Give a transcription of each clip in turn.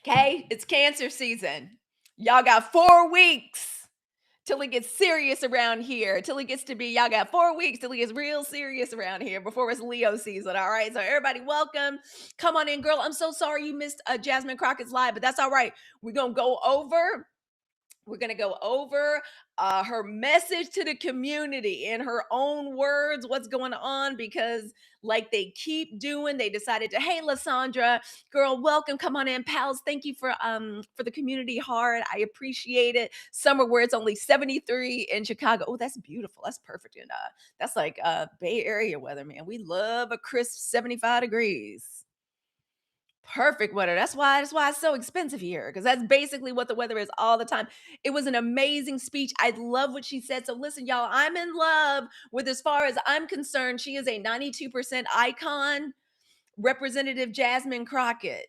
Okay, it's Cancer season. Y'all got 4 weeks till it gets serious around here. Till it gets to be, y'all got 4 weeks till it gets real serious around here before it's Leo season. All right, so everybody, welcome. Come on in, girl. I'm so sorry you missed Jasmine Crockett's live, but that's all right. We're going to go over her message to the community in her own words, what's going on, because like they keep doing, they decided to, hey, Lysandra, girl, welcome. Come on in, pals. Thank you for the community heart. I appreciate it. Summer where it's only 73 in Chicago. Oh, that's beautiful. That's perfect. And that's like Bay Area weather, man. We love a crisp 75 degrees. Perfect weather. That's why it's so expensive here, because that's basically what the weather is all the time. It was an amazing speech. I love what she said. So listen, y'all, I'm in love with, as far as I'm concerned, she is a 92% icon, Representative Jasmine Crockett.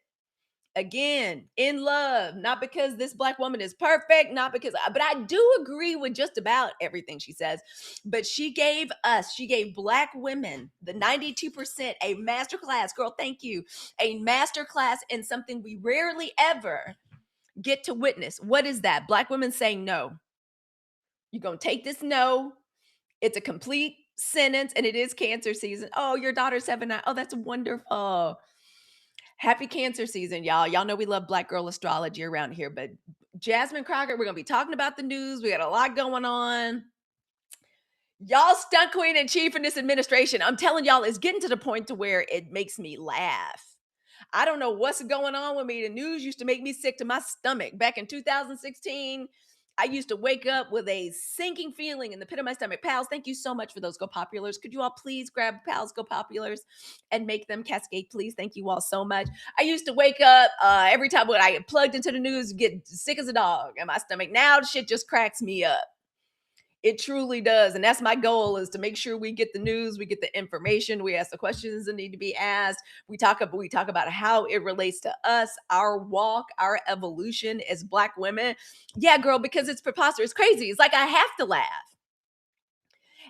Again, in love, not because this black woman is perfect, not because, but I do agree with just about everything she says. But she gave black women, the 92%, a masterclass. Girl, thank you. A masterclass in something we rarely ever get to witness. What is that? Black women saying no. You're going to take this no. It's a complete sentence, and it is Cancer season. Oh, your daughter's 7 9. Oh, that's wonderful. Happy Cancer season, y'all. Y'all know we love Black girl astrology around here, but Jasmine Crockett, we're going to be talking about the news. We got a lot going on. Y'all stunt queen and chief in this administration. I'm telling y'all, it's getting to the point to where it makes me laugh. I don't know what's going on with me. The news used to make me sick to my stomach. Back in 2016, I used to wake up with a sinking feeling in the pit of my stomach. Pals, thank you so much for those Go Populars. Could you all please grab Pals Go Populars and make them cascade, please? Thank you all so much. I used to wake up every time when I get plugged into the news, get sick as a dog in my stomach. Now the shit just cracks me up. It truly does. And that's my goal, is to make sure we get the news, we get the information, we ask the questions that need to be asked. We talk about how it relates to us, our walk, our evolution as black women. Yeah, girl, because it's preposterous, crazy. It's like I have to laugh.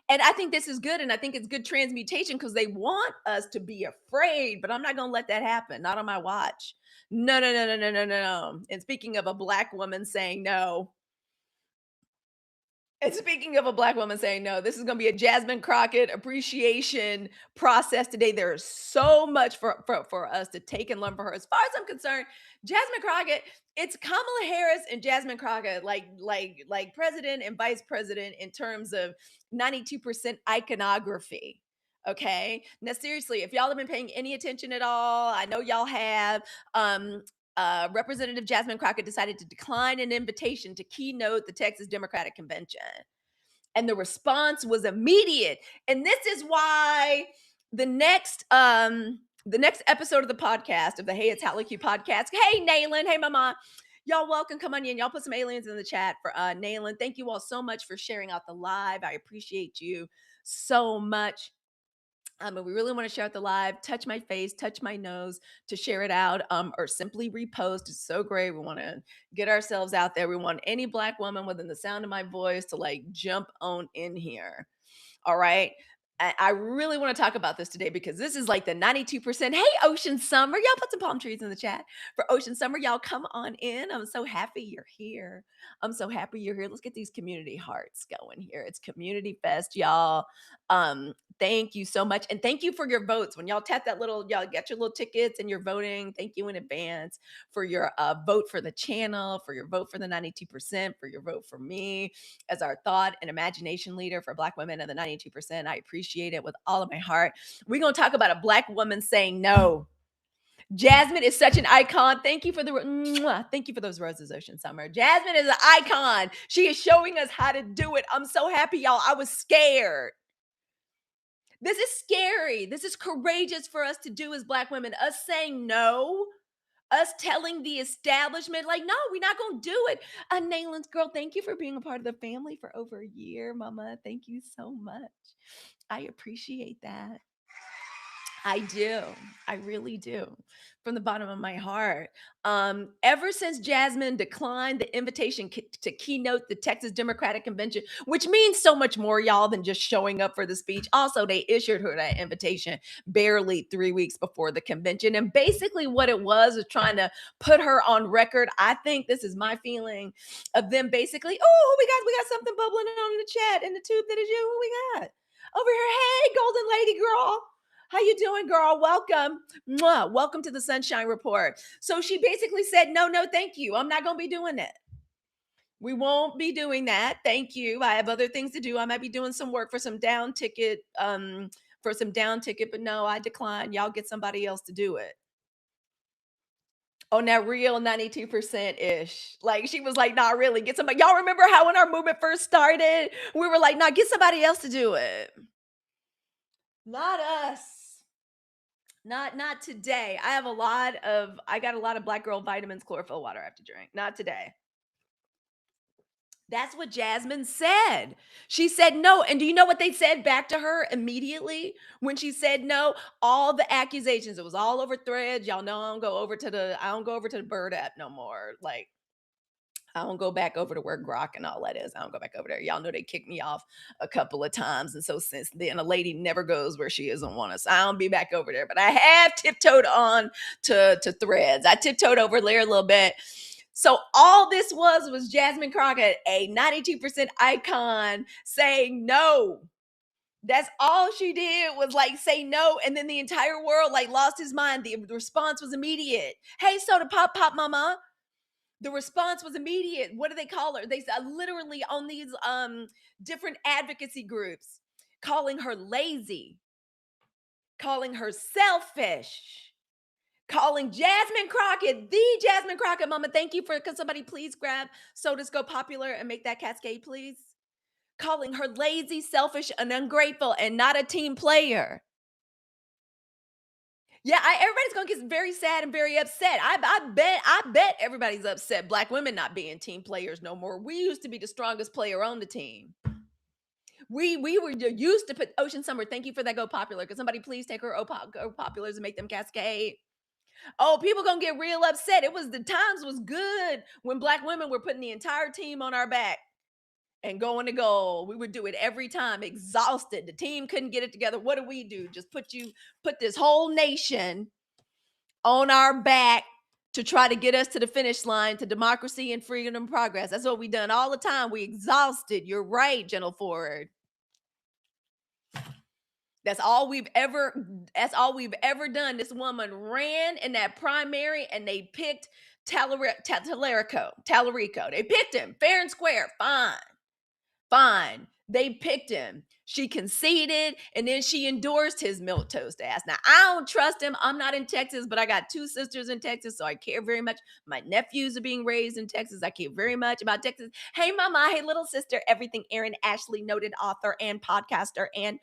And I think this is good. And I think it's good transmutation, because they want us to be afraid, but I'm not going to let that happen. Not on my watch. No, no, no, no, no, no, no, no. And speaking of a black woman saying no, and speaking of a black woman saying no, this is going to be a Jasmine Crockett appreciation process today. There is so much for us to take and learn from her. As far as I'm concerned, Jasmine Crockett, it's Kamala Harris and Jasmine Crockett, like president and vice president in terms of 92% iconography. Okay. Now, seriously, if y'all have been paying any attention at all, I know y'all have. Representative Jasmine Crockett decided to decline an invitation to keynote the Texas Democratic Convention. And the response was immediate. And this is why the next episode of the podcast, of the Hey It's Halicue podcast. Hey Naylin, hey mama. Y'all welcome. Come on in. Y'all put some aliens in the chat for Naylin. Thank you all so much for sharing out the live. I appreciate you so much. And we really want to share out the live, touch my face, touch my nose to share it out, or simply repost. It's so great. We want to get ourselves out there. We want any black woman within the sound of my voice to like jump on in here. All right. I really want to talk about this today, because this is like the 92%. Hey, Ocean Summer. Y'all put some palm trees in the chat for Ocean Summer. Y'all come on in. I'm so happy you're here. I'm so happy you're here. Let's get these community hearts going here. It's Community Fest, y'all. Thank you so much. And thank you for your votes. When y'all tap that little, y'all get your little tickets and you're voting. Thank you in advance for your vote for the channel, for your vote for the 92%, for your vote for me as our thought and imagination leader for Black women and the 92%. I appreciate it with all of my heart. We're going to talk about a Black woman saying no. Jasmine is such an icon. Thank you for thank you for those roses, Ocean Summer. Jasmine is an icon. She is showing us how to do it. I'm so happy, y'all. I was scared. This is scary. This is courageous for us to do as Black women. Us saying no, us telling the establishment, like, no, we're not going to do it. Nayland's girl, thank you for being a part of the family for over a year, mama. Thank you so much. I appreciate that. I do. I really do. From the bottom of my heart. Ever since Jasmine declined the invitation to keynote the Texas Democratic Convention, which means so much more, y'all, than just showing up for the speech. Also, they issued her that invitation barely 3 weeks before the convention. And basically, what it was trying to put her on record. I think this is my feeling of them basically, oh, we got something bubbling on in the chat in the tube that is you. Who we got? Over here, hey, golden lady girl. How you doing, girl? Welcome. Mwah. Welcome to the Sunshine Report. So she basically said, no, no, thank you. I'm not going to be doing that. We won't be doing that. Thank you. I have other things to do. I might be doing some work for some down ticket, but no, I decline. Y'all get somebody else to do it. On that real 92% ish. Like she was like, not really. Get somebody. Y'all remember how when our movement first started, we were like, nah, get somebody else to do it. Not us. Not today. I got a lot of black girl vitamins, chlorophyll water I have to drink. Not today. That's what Jasmine said. She said no. And do you know what they said back to her immediately when she said no? All the accusations. It was all over threads. Y'all know I don't go over to the Bird app no more. Like I don't go back over to where Grok and all that is. I don't go back over there. Y'all know they kicked me off a couple of times. And so since then, a lady never goes where she doesn't want us. I don't be back over there. But I have tiptoed on to threads. I tiptoed over there a little bit. So all this was Jasmine Crockett, a 92% icon, saying no. That's all she did was like say no, and then the entire world like lost his mind. The response was immediate. Hey, soda pop, pop, mama. The response was immediate. What do they call her? They said literally on these different advocacy groups, calling her lazy, calling her selfish, calling Jasmine Crockett, the Jasmine Crockett mama. Thank you for, can somebody please grab Sodas Go Popular and make that cascade, please? Calling her lazy, selfish, and ungrateful, and not a team player. Yeah, everybody's gonna get very sad and very upset. I bet everybody's upset. Black women not being team players no more. We used to be the strongest player on the team. We were used to put Ocean Summer. Thank you for that. Go Popular. Could somebody please take her Go Populars and make them cascade? Oh, people gonna get real upset. It was the times was good when black women were putting the entire team on our back and going to goal. We would do it every time, exhausted. The team couldn't get it together. What do we do? Just put this whole nation on our back to try to get us to the finish line, to democracy and freedom and progress. That's what we done all the time. We exhausted. You're right, General Ford. That's all we've ever done. This woman ran in that primary and they picked Tallarico. They picked him fair and square. Fine. They picked him. She conceded and then she endorsed his milk toast ass. Now, I don't trust him. I'm not in Texas, but I got two sisters in Texas, so I care very much. My nephews are being raised in Texas. I care very much about Texas. Hey, mama. Hey, little sister. Everything Erin Ashley, noted author and podcaster and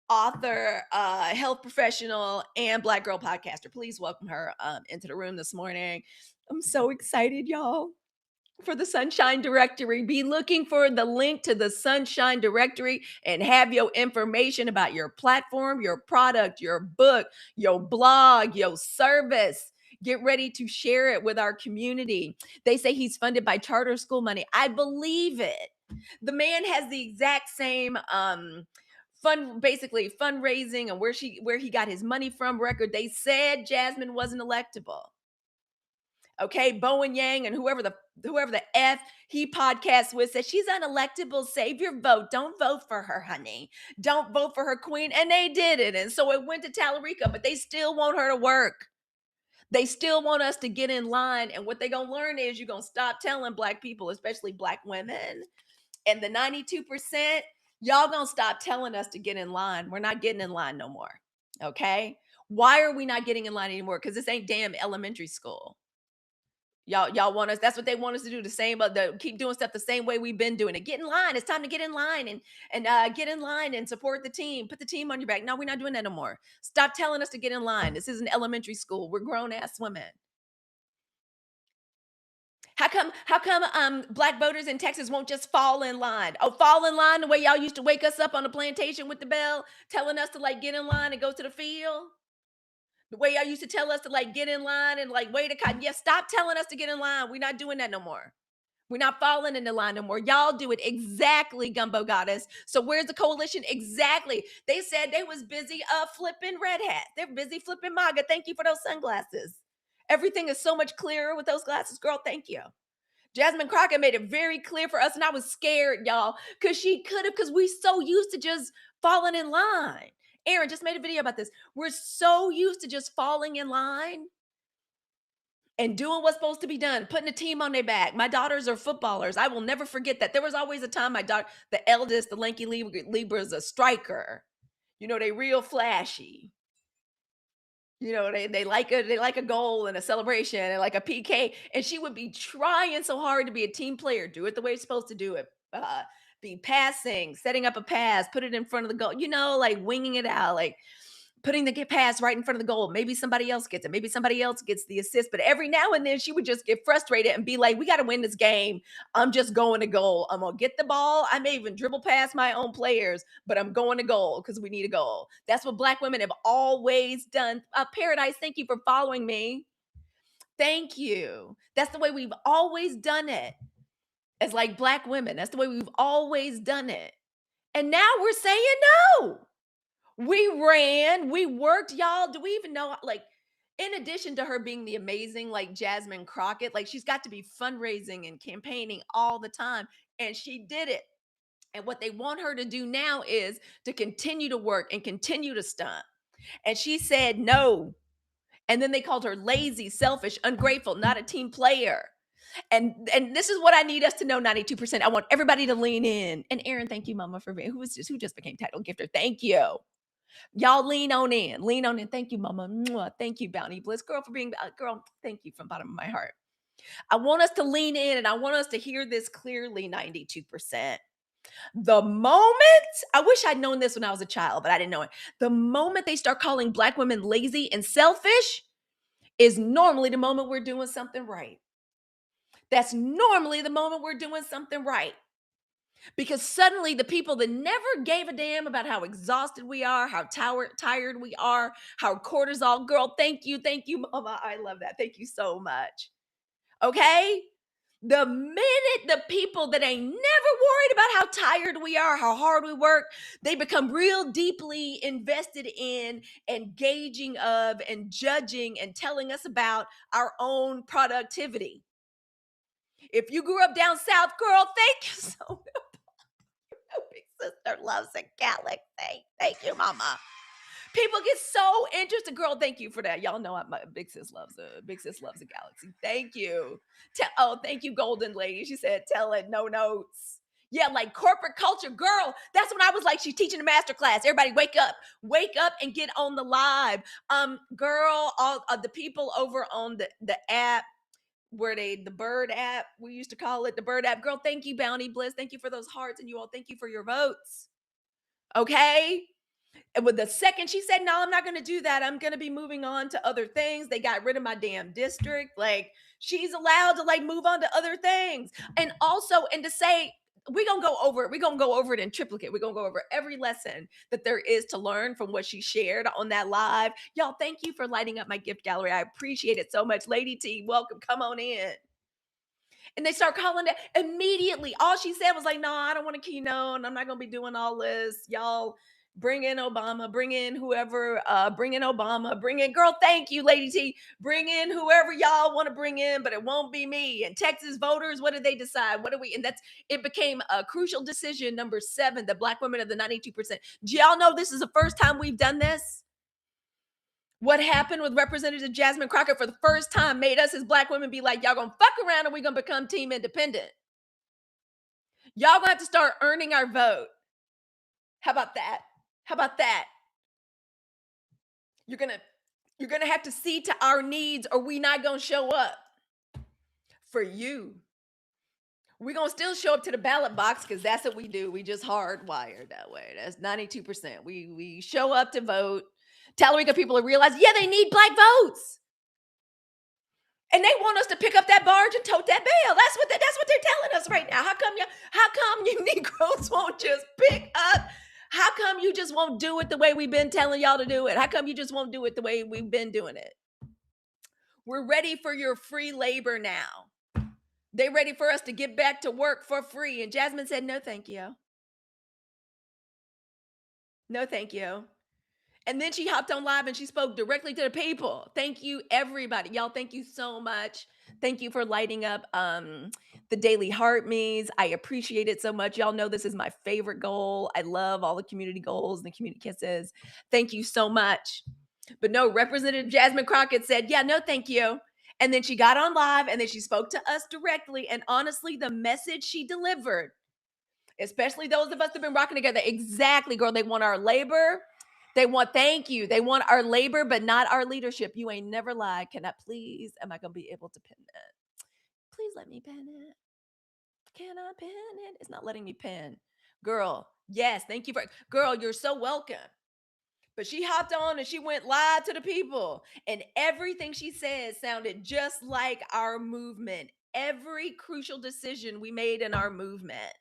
author, health professional, and Black girl podcaster. Please welcome her into the room this morning. I'm so excited, y'all, for the Sunshine Directory. Be looking for the link to the Sunshine Directory and have your information about your platform, your product, your book, your blog, your service. Get ready to share it with our community. They say he's funded by charter school money. I believe it. The man has the exact same basically fundraising and where he got his money from record. They said Jasmine wasn't electable. Okay, Bowen Yang and whoever the F he podcasts with said she's unelectable. Save your vote. Don't vote for her, honey. Don't vote for her, queen. And they did it. And so it went to Tallarico, but they still want her to work. They still want us to get in line. And what they're going to learn is you're going to stop telling black people, especially black women, and the 92%, y'all going to stop telling us to get in line. We're not getting in line no more. Okay? Why are we not getting in line anymore? Because this ain't damn elementary school. Y'all want us, that's what they want us to do, keep doing stuff the same way we've been doing it. Get in line. It's time to get in line and get in line and support the team. Put the team on your back. No, we're not doing that no more. Stop telling us to get in line. This isn't elementary school. We're grown ass women. How come black voters in Texas won't just fall in line? Oh, fall in line the way y'all used to wake us up on the plantation with the bell, telling us to like get in line and go to the field? The way y'all used to tell us to like get in line and like wait a cotton. Yeah, stop telling us to get in line. We're not doing that no more. We're not falling in the line no more. Y'all do it exactly, Gumbo Goddess. So where's the coalition? Exactly. They said they was busy flipping red hat. They're busy flipping MAGA. Thank you for those sunglasses. Everything is so much clearer with those glasses, girl. Thank you. Jasmine Crockett made it very clear for us, and I was scared, y'all, because she could have, because we so used to just falling in line. Aaron just made a video about this. We're so used to just falling in line and doing what's supposed to be done, putting a team on their back. My daughters are footballers. I will never forget that. There was always a time my daughter, the eldest, the lanky Libra, is a striker. You know, they real flashy. You know, they like a goal and a celebration and like a PK. And she would be trying so hard to be a team player, do it the way it's supposed to do it. Be passing, setting up a pass, put it in front of the goal, you know, like winging it out, like putting the get pass right in front of the goal. Maybe somebody else gets it. Maybe somebody else gets the assist. But every now and then she would just get frustrated and be like, we got to win this game. I'm just going to goal. I'm going to get the ball. I may even dribble past my own players, but I'm going to goal because we need a goal. That's what black women have always done. Paradise, thank you for following me. Thank you. That's the way we've always done it as like black women. That's the way we've always done it. And now we're saying no. We ran, we worked, y'all. Do we even know? Like, in addition to her being the amazing, like Jasmine Crockett, like she's got to be fundraising and campaigning all the time. And she did it. And what they want her to do now is to continue to work and continue to stunt. And she said no. And then they called her lazy, selfish, ungrateful, not a team player. And this is what I need us to know, 92%. I want everybody to lean in. And Aaron, thank you, Mama, for being who just became title gifter. Thank you. Y'all lean on in. Lean on in. Thank you, Mama. Mwah. Thank you, Bounty Bliss. Girl, for being girl, thank you from the bottom of my heart. I want us to lean in and I want us to hear this clearly, 92%. The moment, I wish I'd known this when I was a child, but I didn't know it. The moment they start calling black women lazy and selfish is normally the moment we're doing something right. That's normally the moment we're doing something right. Because suddenly the people that never gave a damn about how exhausted we are, how tired we are, how cortisol, girl, thank you, Mama. I love that. Thank you so much. Okay? The minute the people that ain't never worried about how tired we are, how hard we work, they become real deeply invested in engaging of and judging and telling us about our own productivity. If you grew up down south, girl, thank you so much. Big sister loves a galaxy. Thank you, Mama. People get so interested. Girl, thank you for that. Y'all know my big sis loves a galaxy. Thank you. Thank you, Golden Lady. She said, tell it, no notes. Yeah, like corporate culture, girl. That's when I was like, she's teaching a master class. Everybody wake up and get on the live. Girl, all the people over on the app where the bird app, we used to call it the bird app. Girl, thank you, Bounty Bliss. Thank you for those hearts. And you all, thank you for your votes. Okay. And with the second she said, no, I'm not going to do that. I'm going to be moving on to other things. They got rid of my damn district. Like she's allowed to like move on to other things. And also, and to say, we're going to go over it. We're going to go over it in triplicate. We're going to go over every lesson that there is to learn from what she shared on that live. Y'all, thank you for lighting up my gift gallery. I appreciate it so much. Lady T, welcome. Come on in. And they start calling it immediately. All she said was like, no, I don't want a keynote. I'm not going to be doing all this. Y'all bring in Obama, bring in whoever, bring in Obama, bring in, girl, thank you, Lady T. Bring in whoever y'all want to bring in, but it won't be me. And Texas voters, what did they decide? And it became a crucial decision, number 7, the black women of the 92%. Do y'all know this is the first time we've done this? What happened with Representative Jasmine Crockett for the first time made us as black women be like, y'all gonna fuck around and we gonna become team independent. Y'all gonna have to start earning our vote. How about that? How about that? You're gonna have to see to our needs or we not gonna show up for you. We're gonna still show up to the ballot box because that's what we do. We just hardwired that way. That's 92%. We show up to vote. Tellerica people realize, yeah, they need black votes. And they want us to pick up that barge and tote that bale. That's what they're telling us right now. How come you Negroes won't just pick up? How come you just won't do it the way we've been telling y'all to do it? How come you just won't do it the way we've been doing it? We're ready for your free labor now. They ready for us to get back to work for free. And Jasmine said, no, thank you. No, thank you. And then she hopped on live and she spoke directly to the people. Thank you, everybody. Y'all, thank you so much. Thank you for lighting up the daily heart me's. I appreciate it so much. Y'all know this is my favorite goal. I love all the community goals and the community kisses. Thank you so much. But no, Representative Jasmine Crockett said, yeah, no, thank you. And then she got on live and then she spoke to us directly. And honestly, the message she delivered, especially those of us that have been rocking together, exactly, girl, they want our labor. They want, thank you. They want our labor, but not our leadership. You ain't never lied. Am I going to be able to pin that? Please let me pin it. Can I pin it? It's not letting me pin. Girl, yes, thank you for, girl, you're so welcome. But she hopped on and she went live to the people. And everything she said sounded just like our movement. Every crucial decision we made in our movement.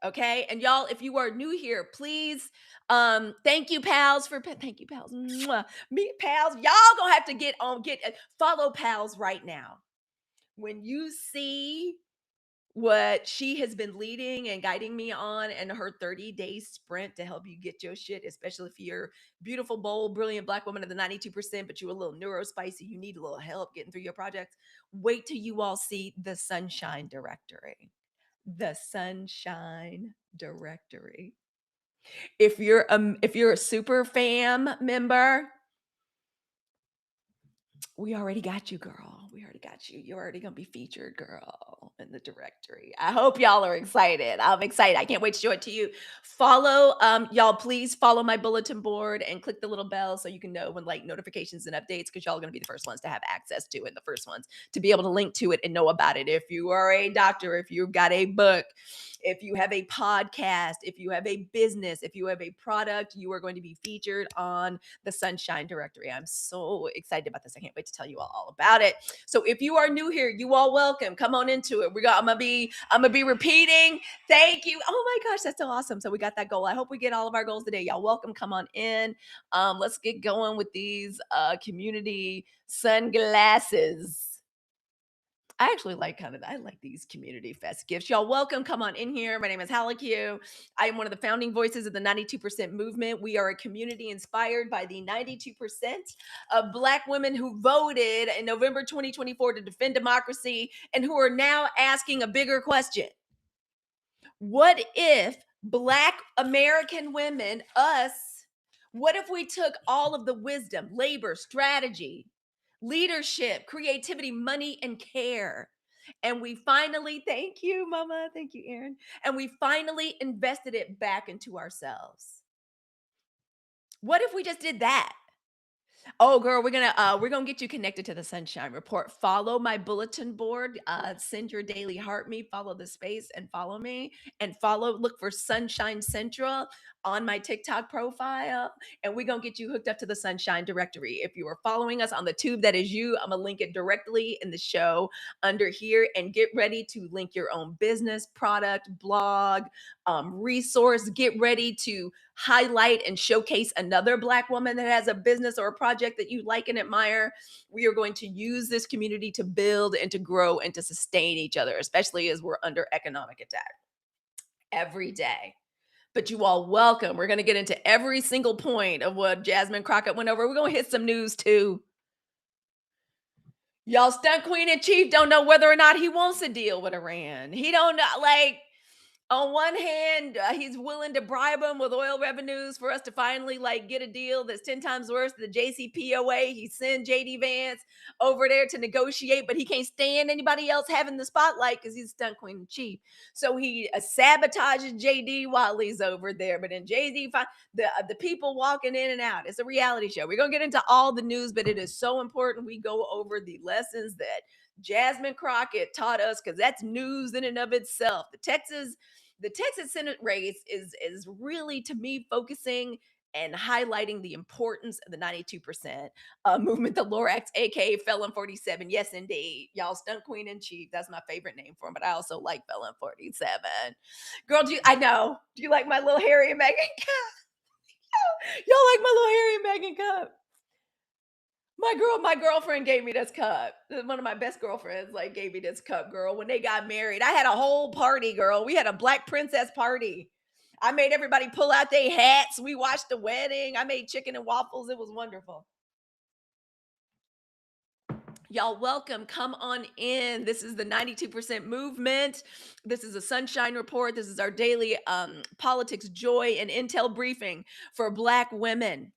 Okay. And y'all, if you are new here, please, thank you, pals, thank you, pals. Mwah. Meet pals. Y'all gonna have to follow pals right now. When you see what she has been leading and guiding me on in her 30-day sprint to help you get your shit, especially if you're beautiful, bold, brilliant Black woman of the 92%, but you're a little neurospicy, you need a little help getting through your projects. Wait till you all see the Sunshine Directory. The Sunshine Directory. If you're a super fam member, we already got you, girl. We already got you. You're already gonna be featured, girl, in the directory. I hope y'all are excited. I'm excited. I can't wait to show it to you. Follow, y'all, please follow my bulletin board and click the little bell so you can know when like notifications and updates, because y'all are gonna be the first ones to have access to it, the first ones to be able to link to it and know about it. If you are a doctor, if you've got a book, if you have a podcast, if you have a business, if you have a product, you are going to be featured on the Sunshine Directory. I'm so excited about this. I can't wait to tell you all about it. So if you are new here, you all welcome. Come on into it. I'm gonna be repeating. Thank you. Oh my gosh, that's so awesome. So we got that goal. I hope we get all of our goals today. Y'all welcome. Come on in. Let's get going with these community sunglasses. I like these community fest gifts. Y'all welcome. Come on in here. My name is Halicue. I am one of the founding voices of the 92% movement. We are a community inspired by the 92% of Black women who voted in November 2024 to defend democracy and who are now asking a bigger question. What if Black American women, us, what if we took all of the wisdom, labor, strategy, leadership, creativity, money, and care, and we finally, thank you, Mama, thank you, Erin, and we finally invested it back into ourselves? What if we just did that? Oh, girl, we're gonna get you connected to the Sunshine Report. Follow my bulletin board. Send your daily heart me. Follow the space and follow me. And look for Sunshine Central on my TikTok profile. And we're gonna get you hooked up to the Sunshine Directory. If you are following us on the tube, that is you. I'm gonna link it directly in the show under here. And get ready to link your own business, product, blog, resource. Get ready to highlight and showcase another Black woman that has a business or a project that you like and admire. We are going to use this community to build and to grow and to sustain each other, especially as we're under economic attack every day. But you all welcome. We're going to get into every single point of what Jasmine Crockett went over. We're going to hit some news too. Y'all, stunt queen in chief don't know whether or not he wants to deal with Iran. He don't know, like, on one hand, he's willing to bribe them with oil revenues for us to finally like get a deal that's 10 times worse than the JCPOA. He sent JD Vance over there to negotiate, but he can't stand anybody else having the spotlight because he's stunt queen in chief. So he sabotages JD while he's over there. But then JD, the people walking in and out. It's a reality show. We're gonna get into all the news, but it is so important we go over the lessons that Jasmine Crockett taught us, because that's news in and of itself. The Texas Senate race is really, to me, focusing and highlighting the importance of the 92% movement, the Lorax, aka Felon 47. Yes, indeed. Y'all, Stunt Queen in Chief. That's my favorite name for him, but I also like Felon 47. Girl, I know. Do you like my little Harry and Meghan cup? Y'all like my little Harry and Meghan cup? My girlfriend gave me this cup. One of my best girlfriends like gave me this cup, girl. When they got married, I had a whole party, girl. We had a black princess party. I made everybody pull out their hats. We watched the wedding. I made chicken and waffles. It was wonderful. Y'all, welcome. Come on in. This is the 92% movement. This is a sunshine report. This is our daily politics, joy, and intel briefing for Black women.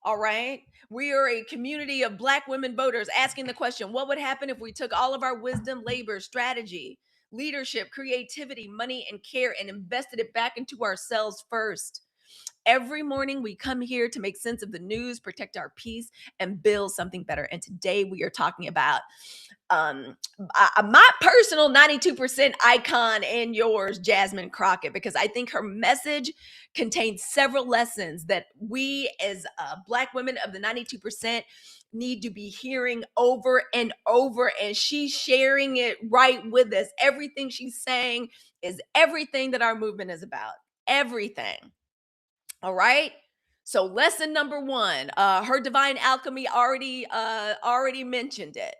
All right. We are a community of Black women voters asking the question, what would happen if we took all of our wisdom, labor, strategy, leadership, creativity, money, and care and invested it back into ourselves first? Every morning we come here to make sense of the news, protect our peace, and build something better. And today we are talking about my personal 92% icon and yours, Jasmine Crockett, because I think her message contains several lessons that we as Black women of the 92% need to be hearing over and over. And she's sharing it right with us. Everything she's saying is everything that our movement is about. Everything. All right. So lesson number one, her divine alchemy already mentioned it.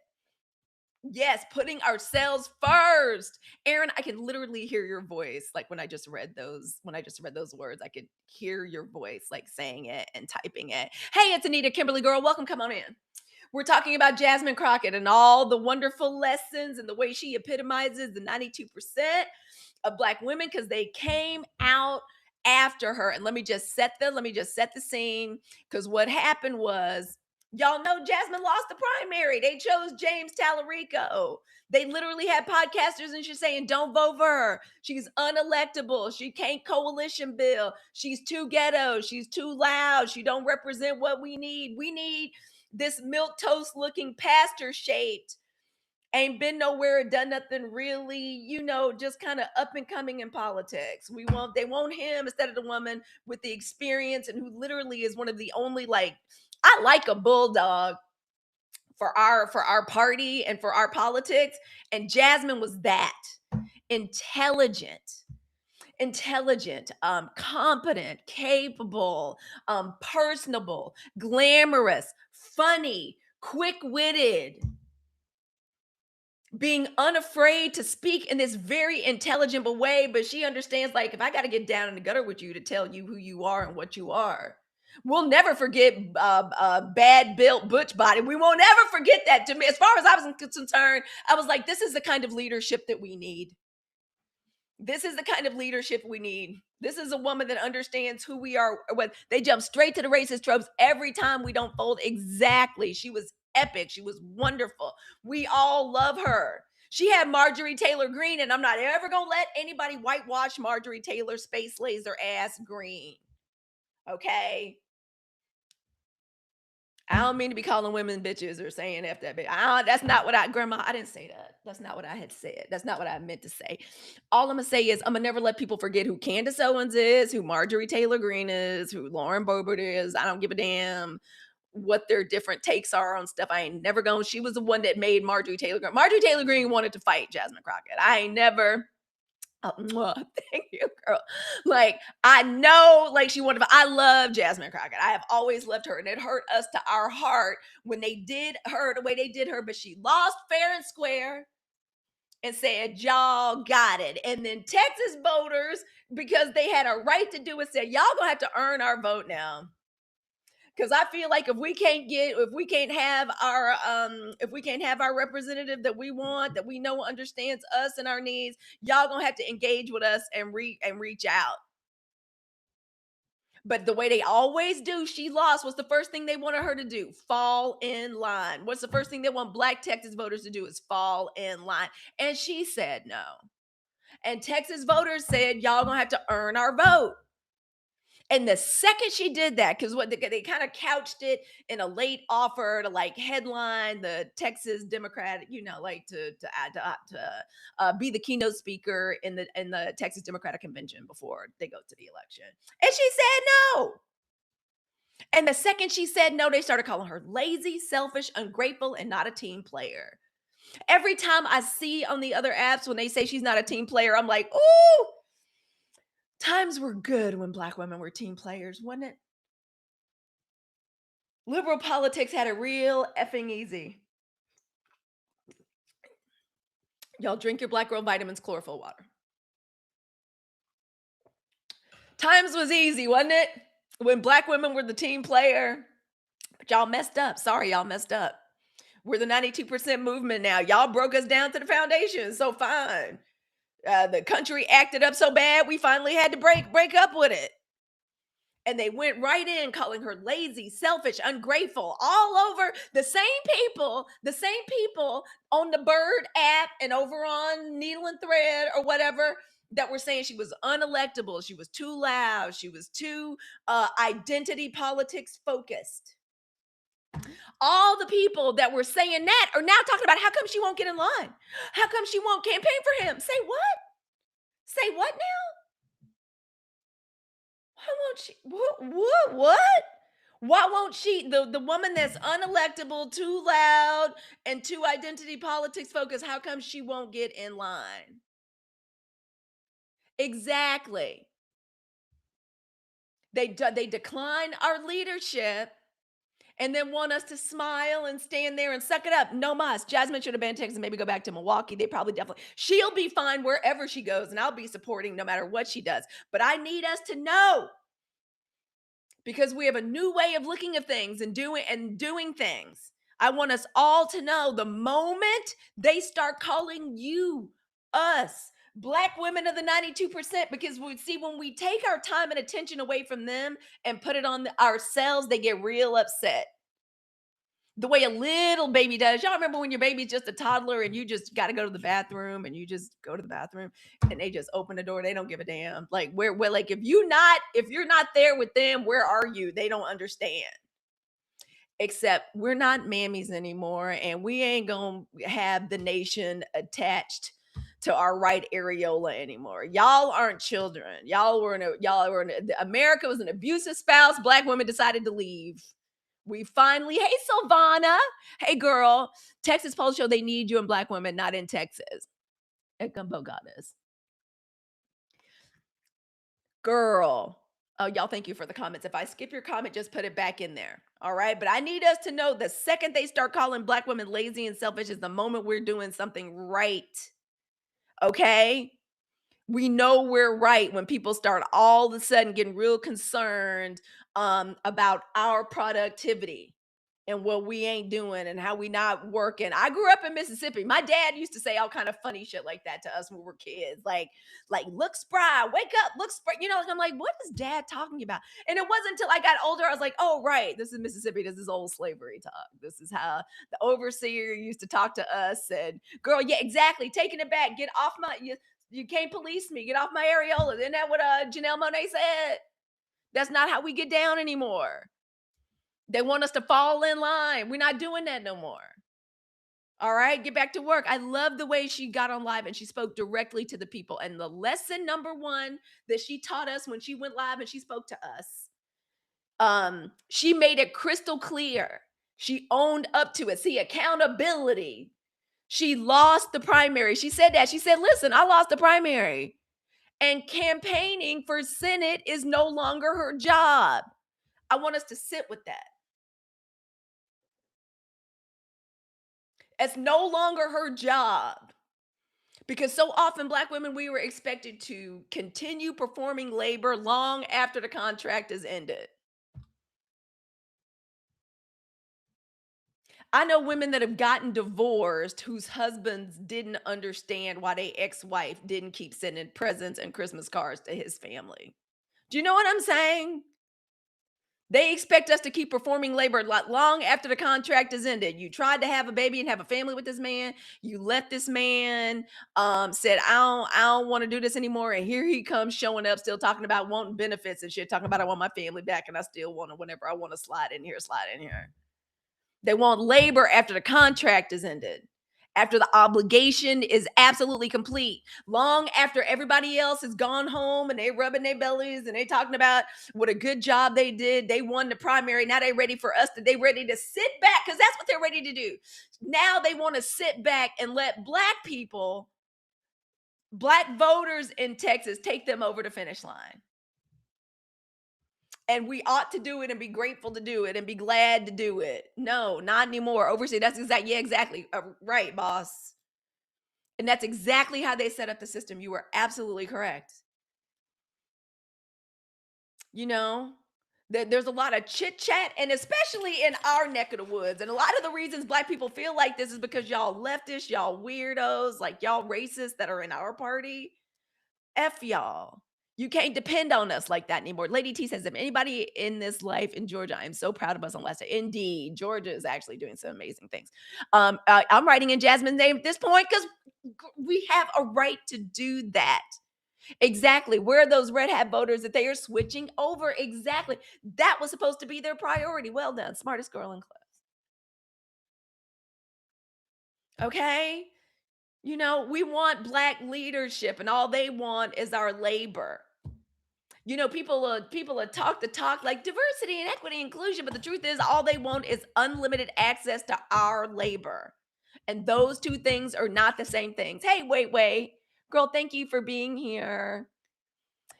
Yes, putting ourselves first. Aaron, I can literally hear your voice. Like when I just read those words, I could hear your voice like saying it and typing it. Hey, it's Anita Kimberly girl. Welcome. Come on in. We're talking about Jasmine Crockett and all the wonderful lessons and the way she epitomizes the 92% of Black women because they came out after her. And let me just set the scene because what happened was y'all know Jasmine lost the primary. They chose James Tallarico. They literally had podcasters and she's saying, don't vote for her. She's unelectable. She can't coalition bill. She's too ghetto. She's too loud. She don't represent what we need. We need this milk toast looking pastor shaped, ain't been nowhere, done nothing really, just kind of up and coming in politics. They want him instead of the woman with the experience and who literally is one of the only I like a bulldog for our party and for our politics. And Jasmine was that intelligent, competent, capable, personable, glamorous, funny, quick-witted, being unafraid to speak in this very intelligent way, but she understands like if I got to get down in the gutter with you to tell you who you are and what you are. We'll never forget bad built butch body. We won't ever forget that. To me, as far as I was concerned, I was like, this is the kind of leadership that we need. This is the kind of leadership we need. This is a woman that understands who we are. When they jump straight to the racist tropes every time we don't fold. Exactly. She was epic. She was wonderful. We all love her. She had Marjorie Taylor Greene, and I'm not ever going to let anybody whitewash Marjorie Taylor space laser ass green. Okay. I don't mean to be calling women bitches or saying F that bitch. That's not what Grandma, I didn't say that. That's not what I had said. That's not what I meant to say. All I'm going to say is I'm going to never let people forget who Candace Owens is, who Marjorie Taylor Greene is, who Lauren Boebert is. I don't give a damn what their different takes are on stuff. I ain't never going. She was the one that made Marjorie Taylor Greene. Marjorie Taylor Greene wanted to fight Jasmine Crockett. I ain't never. Oh, thank you, girl. Like, I know, like, I love Jasmine Crockett. I have always loved her, and it hurt us to our heart when they did her the way they did her, but she lost fair and square and said, y'all got it. And then Texas voters, because they had a right to do it, said, y'all gonna have to earn our vote now. Because I feel like if we can't have our representative that we want, that we know understands us and our needs, y'all gonna have to engage with us and reach out. But the way they always do, she lost. What's the first thing they wanted her to do? Fall in line. What's the first thing they want Black Texas voters to do is fall in line. And she said no. And Texas voters said, y'all gonna have to earn our vote. And the second she did that, because what they kind of couched it in a late offer to like headline the Texas Democrat, to be the keynote speaker in the Texas Democratic Convention before they go to the election, and she said no. And the second she said no, they started calling her lazy, selfish, ungrateful, and not a team player. Every time I see on the other apps when they say she's not a team player, I'm like, ooh, times were good when Black women were team players, wasn't it? Liberal politics had it real effing easy. Y'all drink your Black girl vitamins, chlorophyll water. Times was easy, wasn't it? When Black women were the team player. But y'all messed up. Sorry, y'all messed up. We're the 92% movement now. Y'all broke us down to the foundation. So fine. The country acted up so bad, we finally had to break up with it. And they went right in calling her lazy, selfish, ungrateful, all over the same people on the Bird app and over on Needle and Thread or whatever that were saying she was unelectable, she was too loud, she was too identity politics focused. All the people that were saying that are now talking about how come she won't get in line? How come she won't campaign for him? Say what? Say what now? Why won't she? What? Why won't she? The woman that's unelectable, too loud, and too identity politics focused, how come she won't get in line? Exactly. They decline our leadership and then want us to smile and stand there and suck it up. No mas. Jasmine should have been in Texas, maybe go back to Milwaukee. They probably definitely, she'll be fine wherever she goes, and I'll be supporting no matter what she does. But I need us to know, because we have a new way of looking at things and doing things. I want us all to know the moment they start calling you, us, Black women of the 92%, because we see when we take our time and attention away from them and put it on ourselves, they get real upset. The way a little baby does. Y'all remember when your baby's just a toddler and you just got to go to the bathroom and you just go to the bathroom and they just open the door. They don't give a damn. Like where like if you're not there with them, where are you? They don't understand. Except we're not mammies anymore, and we ain't gonna have the nation attached to our right areola anymore. Y'all aren't children. America was an abusive spouse. Black women decided to leave. We finally, hey Silvana, hey girl, Texas polls show they need you in Black women, not in Texas. At Gumbo Goddess. Girl. Oh, y'all, thank you for the comments. If I skip your comment, just put it back in there. All right. But I need us to know the second they start calling Black women lazy and selfish is the moment we're doing something right. Okay. We know we're right when people start all of a sudden getting real concerned about our productivity and what we ain't doing and how we not working. I grew up in Mississippi. My dad used to say all kind of funny shit like that to us when we were kids. Like look spry, wake up, look spry. You know, I'm like, what is dad talking about? And it wasn't until I got older, I was like, oh, right, this is Mississippi. This is old slavery talk. This is how the overseer used to talk to us. And girl, yeah, exactly. Taking it back. Get off my, you can't police me. Get off my areola. Isn't that what Janelle Monáe said? That's not how we get down anymore. They want us to fall in line. We're not doing that no more. All right, get back to work. I love the way she got on live and she spoke directly to the people. And the lesson number one that she taught us when she went live and she spoke to us, she made it crystal clear. She owned up to it. See, accountability. She lost the primary. She said that. She said, listen, I lost the primary. And campaigning for Senate is no longer her job. I want us to sit with that. It's no longer her job. Because so often Black women, we were expected to continue performing labor long after the contract is ended. I know women that have gotten divorced whose husbands didn't understand why their ex-wife didn't keep sending presents and Christmas cards to his family. Do you know what I'm saying? They expect us to keep performing labor long after the contract is ended. You tried to have a baby and have a family with this man. You let this man said, I don't want to do this anymore. And here he comes showing up, still talking about wanting benefits and shit, talking about I want my family back and I still want to, whenever I want to slide in here. They want labor after the contract is ended. after the obligation is absolutely complete, long after everybody else has gone home and they rubbing their bellies and they talking about what a good job they did. They won the primary. Now they ready for us. They ready to sit back because that's what they're ready to do. Now they want to sit back and let black people, black voters in Texas, take them over the finish line. And we ought to do it and be grateful to do it and be glad to do it. No, not anymore. Oversee. That's exactly, yeah, exactly. Right, boss. And that's exactly how they set up the system. You were absolutely correct. You know, there's a lot of chit chat, and especially in our neck of the woods. And a lot of the reasons black people feel like this is because y'all leftists, y'all weirdos, like y'all racists that are in our party. F y'all. You can't depend on us like that anymore. Lady T says, if anybody in this life in Georgia, I'm so proud of us on last day. Indeed, Georgia is actually doing some amazing things. I'm writing in Jasmine's name at this point because we have a right to do that. Exactly. Where are those red hat voters that they are switching over? Exactly. That was supposed to be their priority. Well done. Smartest girl in class. Okay. You know, we want black leadership, and all they want is our labor. You know, people talk the talk like diversity and equity and inclusion, but the truth is all they want is unlimited access to our labor. And those two things are not the same things. Hey, wait. Girl, thank you for being here.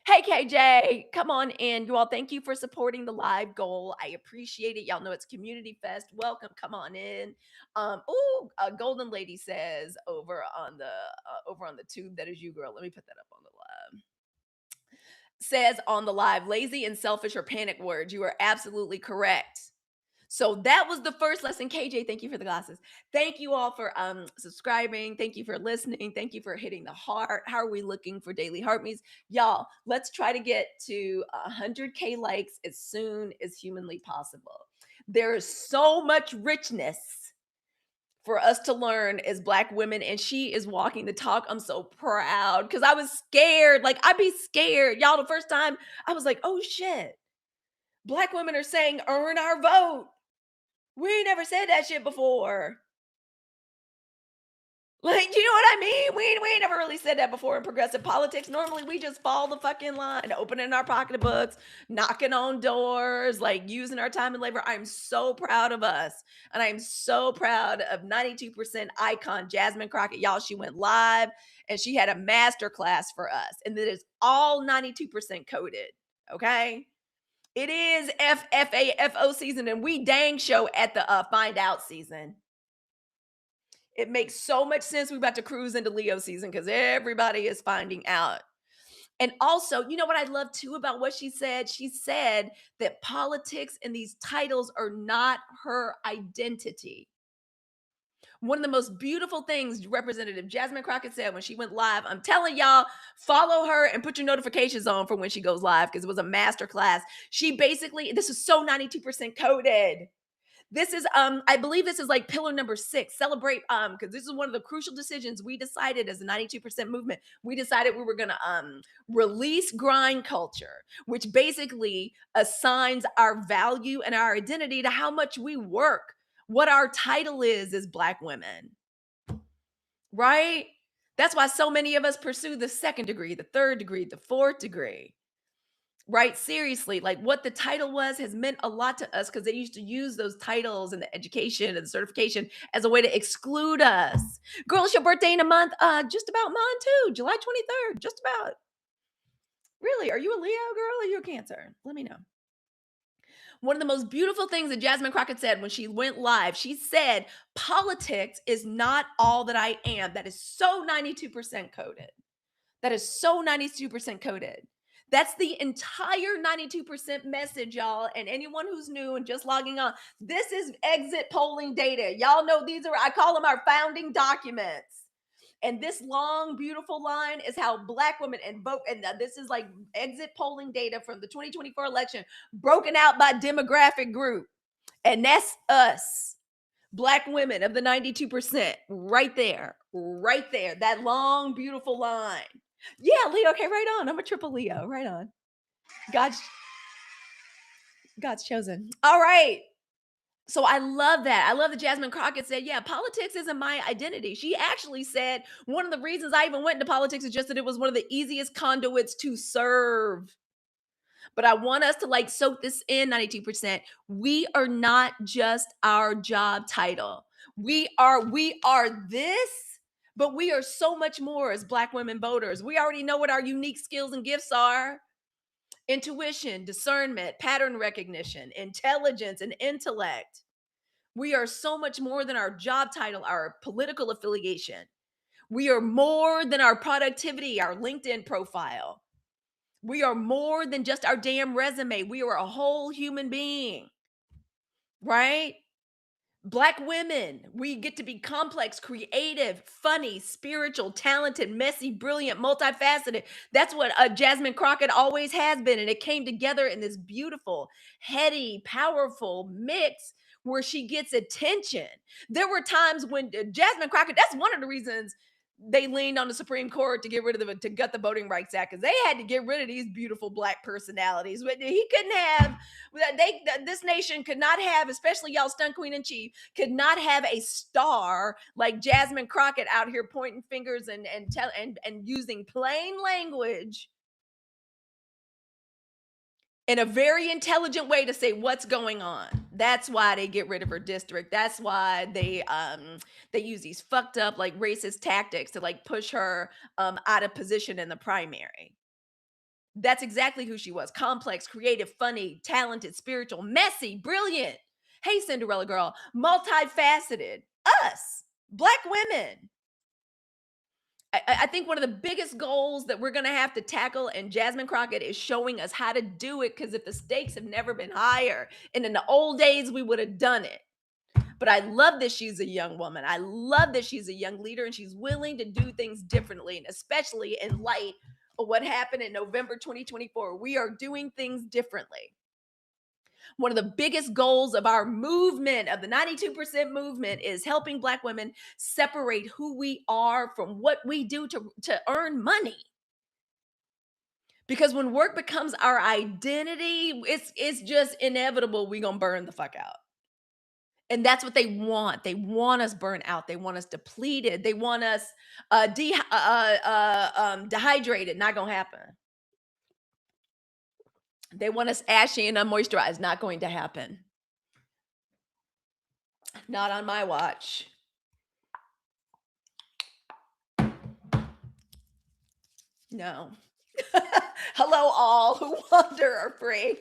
Hey, KJ, come on in. You all, thank you for supporting the live goal. I appreciate it. Y'all know it's Community Fest. Welcome. Come on in. Golden Lady says over on the tube, that is you, girl. Let me put that up on the live. Says on the live, lazy and selfish are panic words. You are absolutely correct. So that was the first lesson. KJ, thank you for the glasses. Thank you all for subscribing. Thank you for listening. Thank you for hitting the heart. How are we looking for daily heart me's? Y'all, let's try to get to 100K likes as soon as humanly possible. There is so much richness for us to learn as black women, and she is walking the talk. I'm so proud because I was scared. Like, I'd be scared. Y'all, the first time I was like, oh shit. Black women are saying earn our vote. We ain't never said that shit before. Like, you know what I mean? We ain't never really said that before in progressive politics. Normally, we just follow the fucking line, opening our pocketbooks, knocking on doors, like using our time and labor. I'm so proud of us. And I'm so proud of 92% icon Jasmine Crockett. Y'all, she went live and she had a master class for us. And it is all 92% coded. Okay. It is FAFO season, and we dang show at the find out season. It makes so much sense. We're about to cruise into Leo season because everybody is finding out. And also, you know what I love too about what she said? She said that politics and these titles are not her identity. One of the most beautiful things Representative Jasmine Crockett said when she went live, I'm telling y'all, follow her and put your notifications on for when she goes live because it was a master class. She basically, this is so 92% coded. This is I believe this is like pillar number 6. Celebrate because this is one of the crucial decisions we decided as a 92% movement. We decided we were going to release grind culture, which basically assigns our value and our identity to how much we work, what our title is as black women. Right? That's why so many of us pursue the 2nd degree, the 3rd degree, the 4th degree. Right? Seriously, like what the title was has meant a lot to us because they used to use those titles and the education and the certification as a way to exclude us. Girl, it's your birthday in a month. Just about mine too. July 23rd. Just about. Really? Are you a Leo girl or are you a Cancer? Let me know. One of the most beautiful things that Jasmine Crockett said when she went live, she said, politics is not all that I am. That is so 92% coded. That is so 92% coded. That's the entire 92% message, y'all. And anyone who's new and just logging on, this is exit polling data. Y'all know these are, I call them our founding documents. And this long, beautiful line is how black women and vote. And this is like exit polling data from the 2024 election, broken out by demographic group. And that's us. Black women of the 92%, right there, that long, beautiful line. Yeah, Leo. Okay, right on. I'm a triple Leo. Right on. God's chosen. All right. So I love that. I love that Jasmine Crockett said, "Yeah, politics isn't my identity." She actually said, "One of the reasons I even went into politics is just that it was one of the easiest conduits to serve." But I want us to like soak this in 92%. We are not just our job title. We are this, but we are so much more as Black women voters. We already know what our unique skills and gifts are. Intuition, discernment, pattern recognition, intelligence, and intellect. We are so much more than our job title, our political affiliation. We are more than our productivity, our LinkedIn profile. We are more than just our damn resume. We are a whole human being, right? Black women, we get to be complex, creative, funny, spiritual, talented, messy, brilliant, multifaceted. That's what Jasmine Crockett always has been. And it came together in this beautiful, heady, powerful mix where she gets attention. There were times when Jasmine Crockett, that's one of the reasons they leaned on the Supreme Court to get rid of to gut the Voting Rights Act, because they had to get rid of these beautiful Black personalities. But he couldn't have, this nation could not have, especially y'all stunt queen in chief, could not have a star like Jasmine Crockett out here pointing fingers and using plain language in a very intelligent way to say what's going on. That's why they get rid of her district. That's why they use these fucked up like racist tactics to like push her out of position in the primary. That's exactly who she was. Complex, creative, funny, talented, spiritual, messy, brilliant. Hey, Cinderella girl, multifaceted. Us, Black women. I think one of the biggest goals that we're going to have to tackle, and Jasmine Crockett is showing us how to do it, because if the stakes have never been higher, and in the old days we would have done it. But I love that she's a young woman. I love that she's a young leader and she's willing to do things differently, and especially in light of what happened in November 2024. We are doing things differently. One of the biggest goals of our movement, of the 92% movement, is helping Black women separate who we are from what we do to earn money. Because when work becomes our identity, it's just inevitable we're gonna burn the fuck out. And that's what they want. They want us burnt out. They want us depleted. They want us dehydrated. Not gonna happen. They want us ashy and unmoisturized. Not going to happen. Not on my watch. No. Hello, all who wonder are free.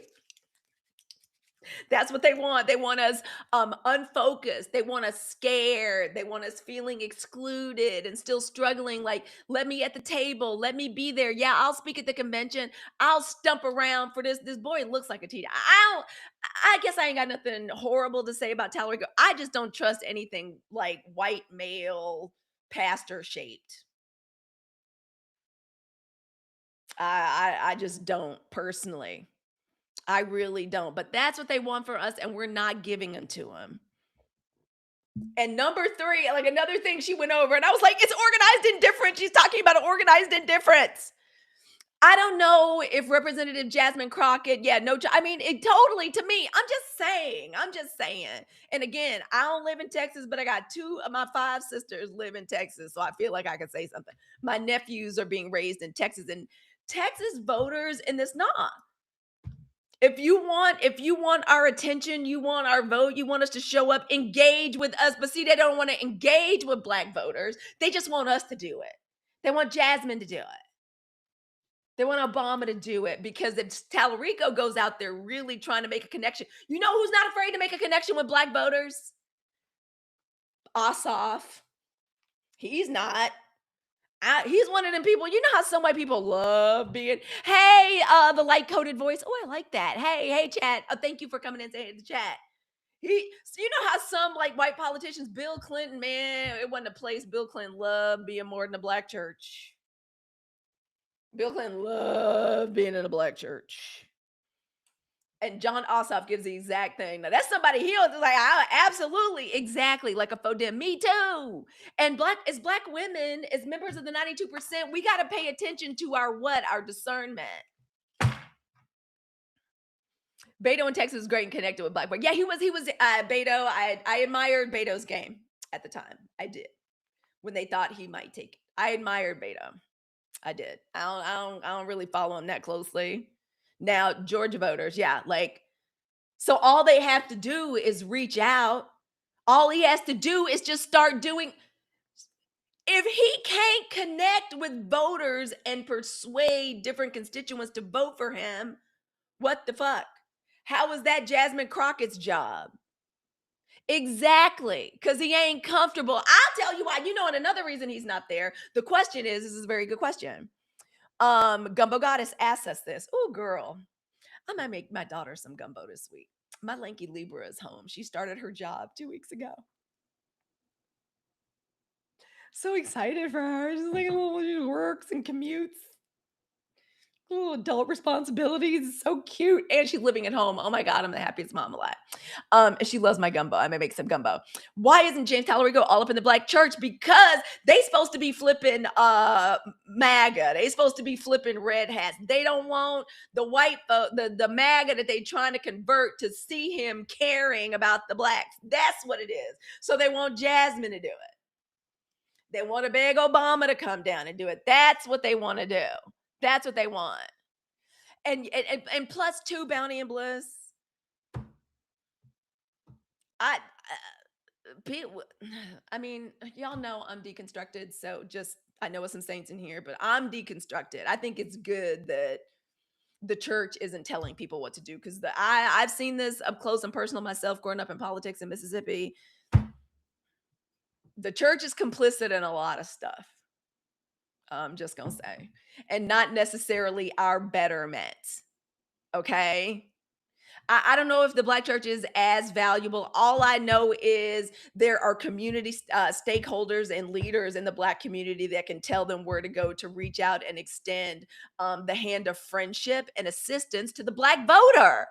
That's what they want. They want us unfocused. They want us scared. They want us feeling excluded and still struggling. Like, let me at the table. Let me be there. Yeah, I'll speak at the convention. I'll stump around for this. This boy looks like a teacher. I guess I ain't got nothing horrible to say about Talerico. I just don't trust anything like white male pastor shaped. I just don't personally. I really don't. But that's what they want for us, and we're not giving them to them. And number three, like another thing she went over, and I was like, it's organized indifference. She's talking about organized indifference. I don't know if Representative Jasmine Crockett, yeah, no, I mean, it totally, to me, I'm just saying. And again, I don't live in Texas, but I got two of my five sisters live in Texas. So I feel like I can say something. My nephews are being raised in Texas, and Texas voters in this, nah. If you want our attention, you want our vote, you want us to show up, engage with us. But see, they don't want to engage with Black voters. They just want us to do it. They want Jasmine to do it. They want Obama to do it, because if Talarico goes out there really trying to make a connection, you know who's not afraid to make a connection with Black voters? Ossoff. He's not. He's one of them people. You know how some white people love being, hey, the light coded voice. Oh, I like that. Hey, chat. Thank you for coming in saying the chat. So you know how some like white politicians, Bill Clinton, man, it wasn't a place. Bill Clinton loved being more than a Black church. Bill Clinton loved being in a Black church. And John Ossoff gives the exact thing. Now that's somebody he was like, absolutely, exactly, like a faux dem. Me too. And Black women, as members of the 92%, we got to pay attention to our what? Our discernment. Beto in Texas was great and connected with Black boy. Yeah, he was Beto. I admired Beto's game at the time. I did when they thought he might take it. I admired Beto. I did. I don't really follow him that closely. Now, Georgia voters, yeah, like so all they have to do is reach out. All he has to do is just start doing. If he can't connect with voters and persuade different constituents to vote for him, what the fuck? How is that Jasmine Crockett's job? Exactly, because he ain't comfortable. I'll tell you why. And another reason he's not there. The question is, this is a very good question. Gumbo Goddess asked us this. Oh, girl, I might make my daughter some gumbo this week. My lanky Libra is home. She started her job 2 weeks ago. So excited for her. She's like, oh, she works and commutes. Little adult responsibilities. So cute. And she's living at home. Oh my God, I'm the happiest mom alive. And she loves my gumbo. I may make some gumbo. Why isn't James Talarico all up in the black church? Because they supposed to be flipping MAGA. They supposed to be flipping red hats. They don't want the white the MAGA that they trying to convert to see him caring about the blacks. That's what it is. So they want Jasmine to do it. They want to beg Obama to come down and do it. That's what they want to do. That's what they want. And plus two Bounty and Bliss. I I mean, y'all know I'm deconstructed, so just I know with some saints in here, but I'm deconstructed. I think it's good that the church isn't telling people what to do because I've seen this up close and personal myself growing up in politics in Mississippi. The church is complicit in a lot of stuff. I'm just gonna say, and not necessarily our betterment. Okay. I don't know if the black church is as valuable. All I know is there are community stakeholders and leaders in the black community that can tell them where to go to reach out and extend the hand of friendship and assistance to the black voter.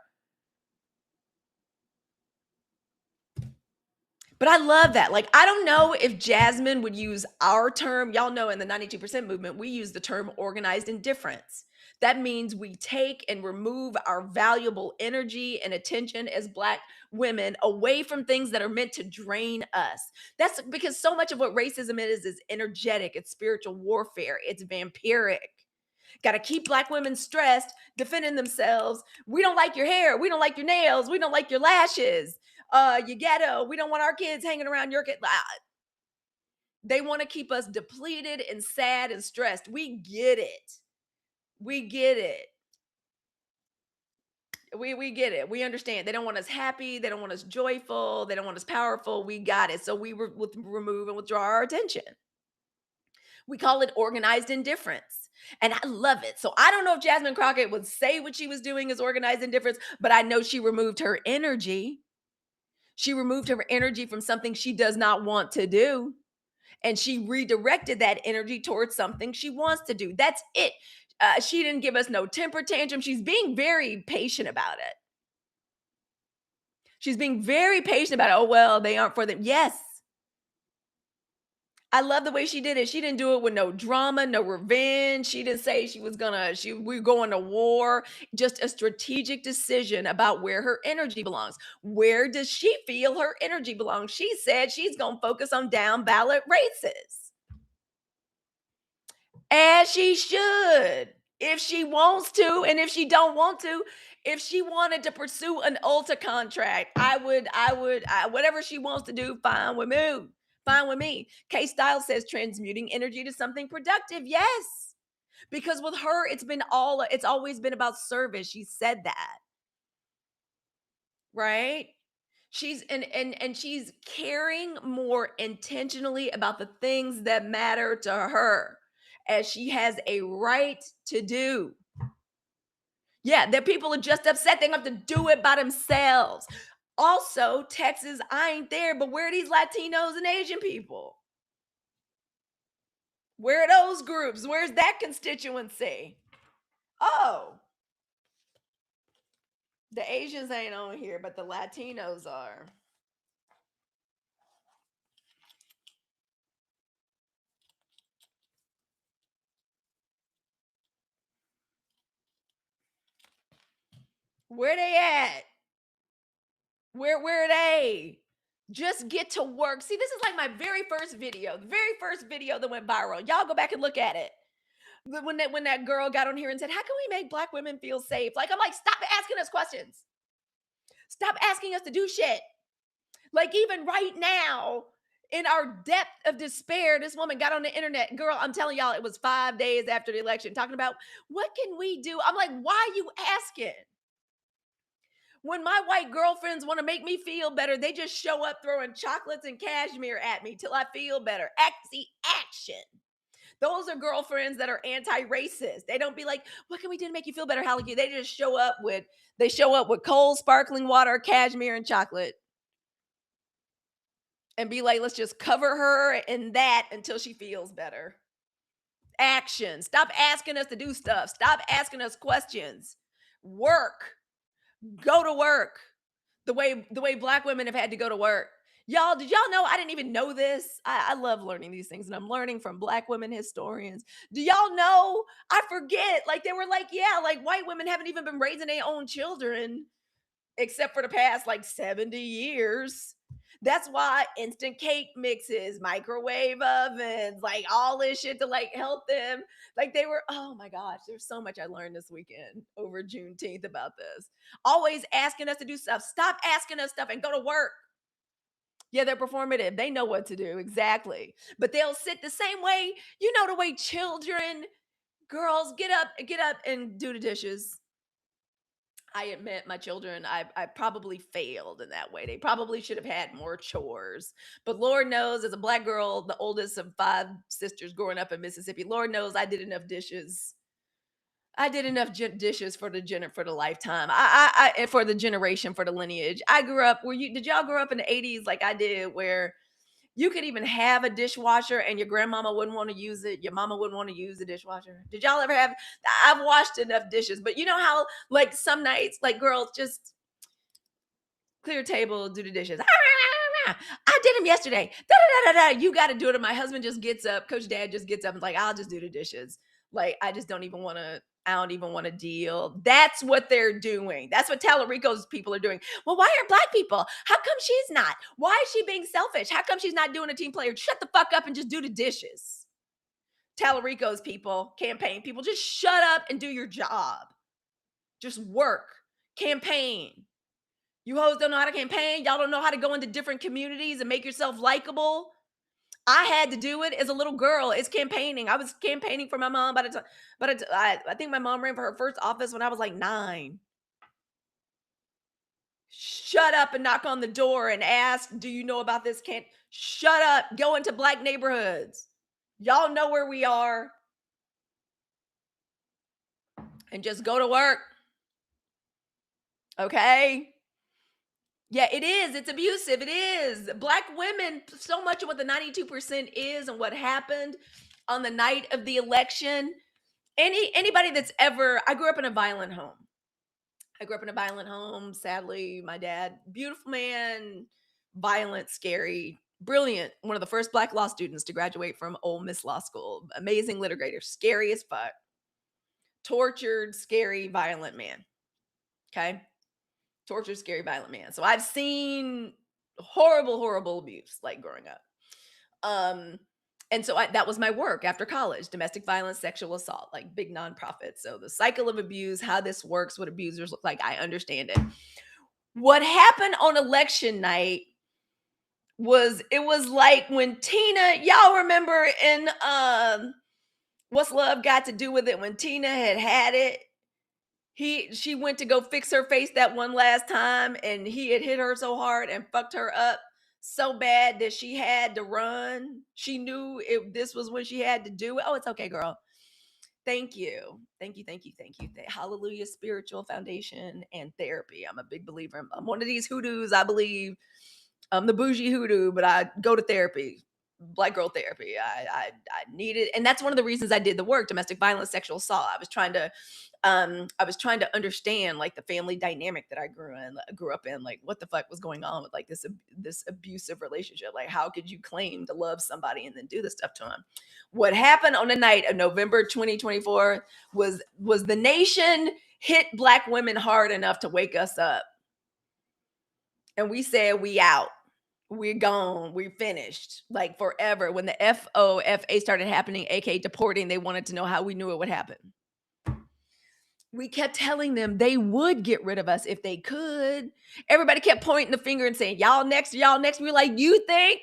But I love that. Like, I don't know if Jasmine would use our term. Y'all know in the 92% movement, we use the term organized indifference. That means we take and remove our valuable energy and attention as Black women away from things that are meant to drain us. That's because so much of what racism is energetic, it's spiritual warfare, it's vampiric. Got to keep Black women stressed, defending themselves. We don't like your hair. We don't like your nails. We don't like your lashes. You ghetto. We don't want our kids hanging around your kid. They want to keep us depleted and sad and stressed. We get it. We get it. We get it. We understand. They don't want us happy. They don't want us joyful. They don't want us powerful. We got it. So we remove and withdraw our attention. We call it organized indifference. And I love it. So I don't know if Jasmine Crockett would say what she was doing as organized indifference, but I know she removed her energy. She removed her energy from something she does not want to do. And she redirected that energy towards something she wants to do. That's it. She didn't give us no temper tantrum. She's being very patient about it. She's being very patient about it. Oh, well, they aren't for them. Yes. I love the way she did it. She didn't do it with no drama, no revenge. She didn't say we're going to war. Just a strategic decision about where her energy belongs. Where does she feel her energy belongs? She said she's going to focus on down ballot races. As she should. If she wants to, and if she don't want to, if she wanted to pursue an Ulta contract, I would, whatever she wants to do, fine with me. Fine with me. K Style says transmuting energy to something productive. Yes. Because with her, it's always been about service. She said that. Right? And she's caring more intentionally about the things that matter to her, as she has a right to do. Yeah, that people are just upset. They don't have to do it by themselves. Also, Texas, I ain't there, but where are these Latinos and Asian people? Where are those groups? Where's that constituency? Oh, the Asians ain't on here, but the Latinos are. Where they at? Where are they? Just get to work. See, this is like my very first video, the very first video that went viral. Y'all go back and look at it. When that girl got on here and said, "How can we make black women feel safe?" Like, I'm like, stop asking us questions. Stop asking us to do shit. Like, even right now, in our depth of despair, this woman got on the internet. Girl, I'm telling y'all, it was 5 days after the election, talking about what can we do? I'm like, why are you asking? When my white girlfriends want to make me feel better, they just show up throwing chocolates and cashmere at me till I feel better. See, action. Those are girlfriends that are anti-racist. They don't be like, "What can we do to make you feel better, Halicue?" They show up with cold sparkling water, cashmere, and chocolate, and be like, "Let's just cover her in that until she feels better." Action. Stop asking us to do stuff. Stop asking us questions. Work. Go to work. The way black women have had to go to work. Y'all, did y'all know I didn't even know this? I love learning these things, and I'm learning from black women historians. Do y'all know? I forget. Like, they were like, yeah, like white women haven't even been raising their own children except for the past like 70 years. That's why instant cake mixes, microwave ovens, like all this shit to like help them. Like, they were, oh my gosh, there's so much I learned this weekend over Juneteenth about this. Always asking us to do stuff. Stop asking us stuff and go to work. Yeah, they're performative. They know what to do. Exactly. But they'll sit the same way, the way children, girls get up and do the dishes. I admit my children, I probably failed in that way. They probably should have had more chores. But Lord knows, as a black girl, the oldest of 5 sisters growing up in Mississippi, Lord knows I did enough dishes. I did enough dishes for the lifetime. And for the generation, for the lineage. I grew up. Did y'all grow up in the 80s like I did, where you could even have a dishwasher and your grandmama wouldn't want to use it. Your mama wouldn't want to use the dishwasher. Did y'all ever have? I've washed enough dishes, but you know how like some nights, like girls just clear table, do the dishes. I did them yesterday. Da, da, da, da, da. You got to do it. And my husband just gets up. Coach Dad just gets up and is like, I'll just do the dishes. Like, I just don't even want to. I don't even want to deal. That's what they're doing. That's what Talarico's people are doing. Well, why are black people? How come she's not? Why is she being selfish? How come she's not doing a team player? Shut the fuck up and just do the dishes. Talarico's people, campaign people, just shut up and do your job. Just work. Campaign. You hoes don't know how to campaign. Y'all don't know how to go into different communities and make yourself likable. I had to do it as a little girl. It's campaigning. I was campaigning for my mom by the time, but I think my mom ran for her first office when I was like 9. Shut up and knock on the door and ask, do you know about this? Can't shut up. Go into black neighborhoods. Y'all know where we are. And just go to work. Okay. Yeah, it is. It's abusive. It is. Black women, so much of what the 92% is and what happened on the night of the election. Anybody that's ever, I grew up in a violent home. Sadly, my dad, beautiful man, violent, scary, brilliant. One of the first black law students to graduate from Ole Miss Law School. Amazing litigator, scary as fuck. Tortured, scary, violent man. Okay. Tortured, scary, violent man. So I've seen horrible abuse like growing up. And so that was my work after college: domestic violence, sexual assault, like big nonprofit. So the cycle of abuse, how this works, what abusers look like, I understand it. What happened on election night was, it was like when Tina, y'all remember in What's Love Got to Do with It, when Tina had it. She went to go fix her face that one last time, and he had hit her so hard and fucked her up so bad that she had to run. She knew this was when she had to do it. Oh, it's okay, girl. Thank you. Hallelujah, spiritual foundation and therapy. I'm a big believer. I'm one of these hoodoos, I believe. I'm the bougie hoodoo, but I go to therapy. Black girl therapy. I need it. And that's one of the reasons I did the work: domestic violence, sexual assault. I was trying to understand like the family dynamic that I grew up in. Like, what the fuck was going on with like this abusive relationship? Like, how could you claim to love somebody and then do this stuff to them? What happened on the night of November 2024 was the nation hit Black women hard enough to wake us up. And we said, we out. We're gone. We're finished. Like forever. When the FOFA started happening, aka deporting, they wanted to know how we knew it would happen. We kept telling them they would get rid of us if they could. Everybody kept pointing the finger and saying, y'all next, y'all next. We were like, you think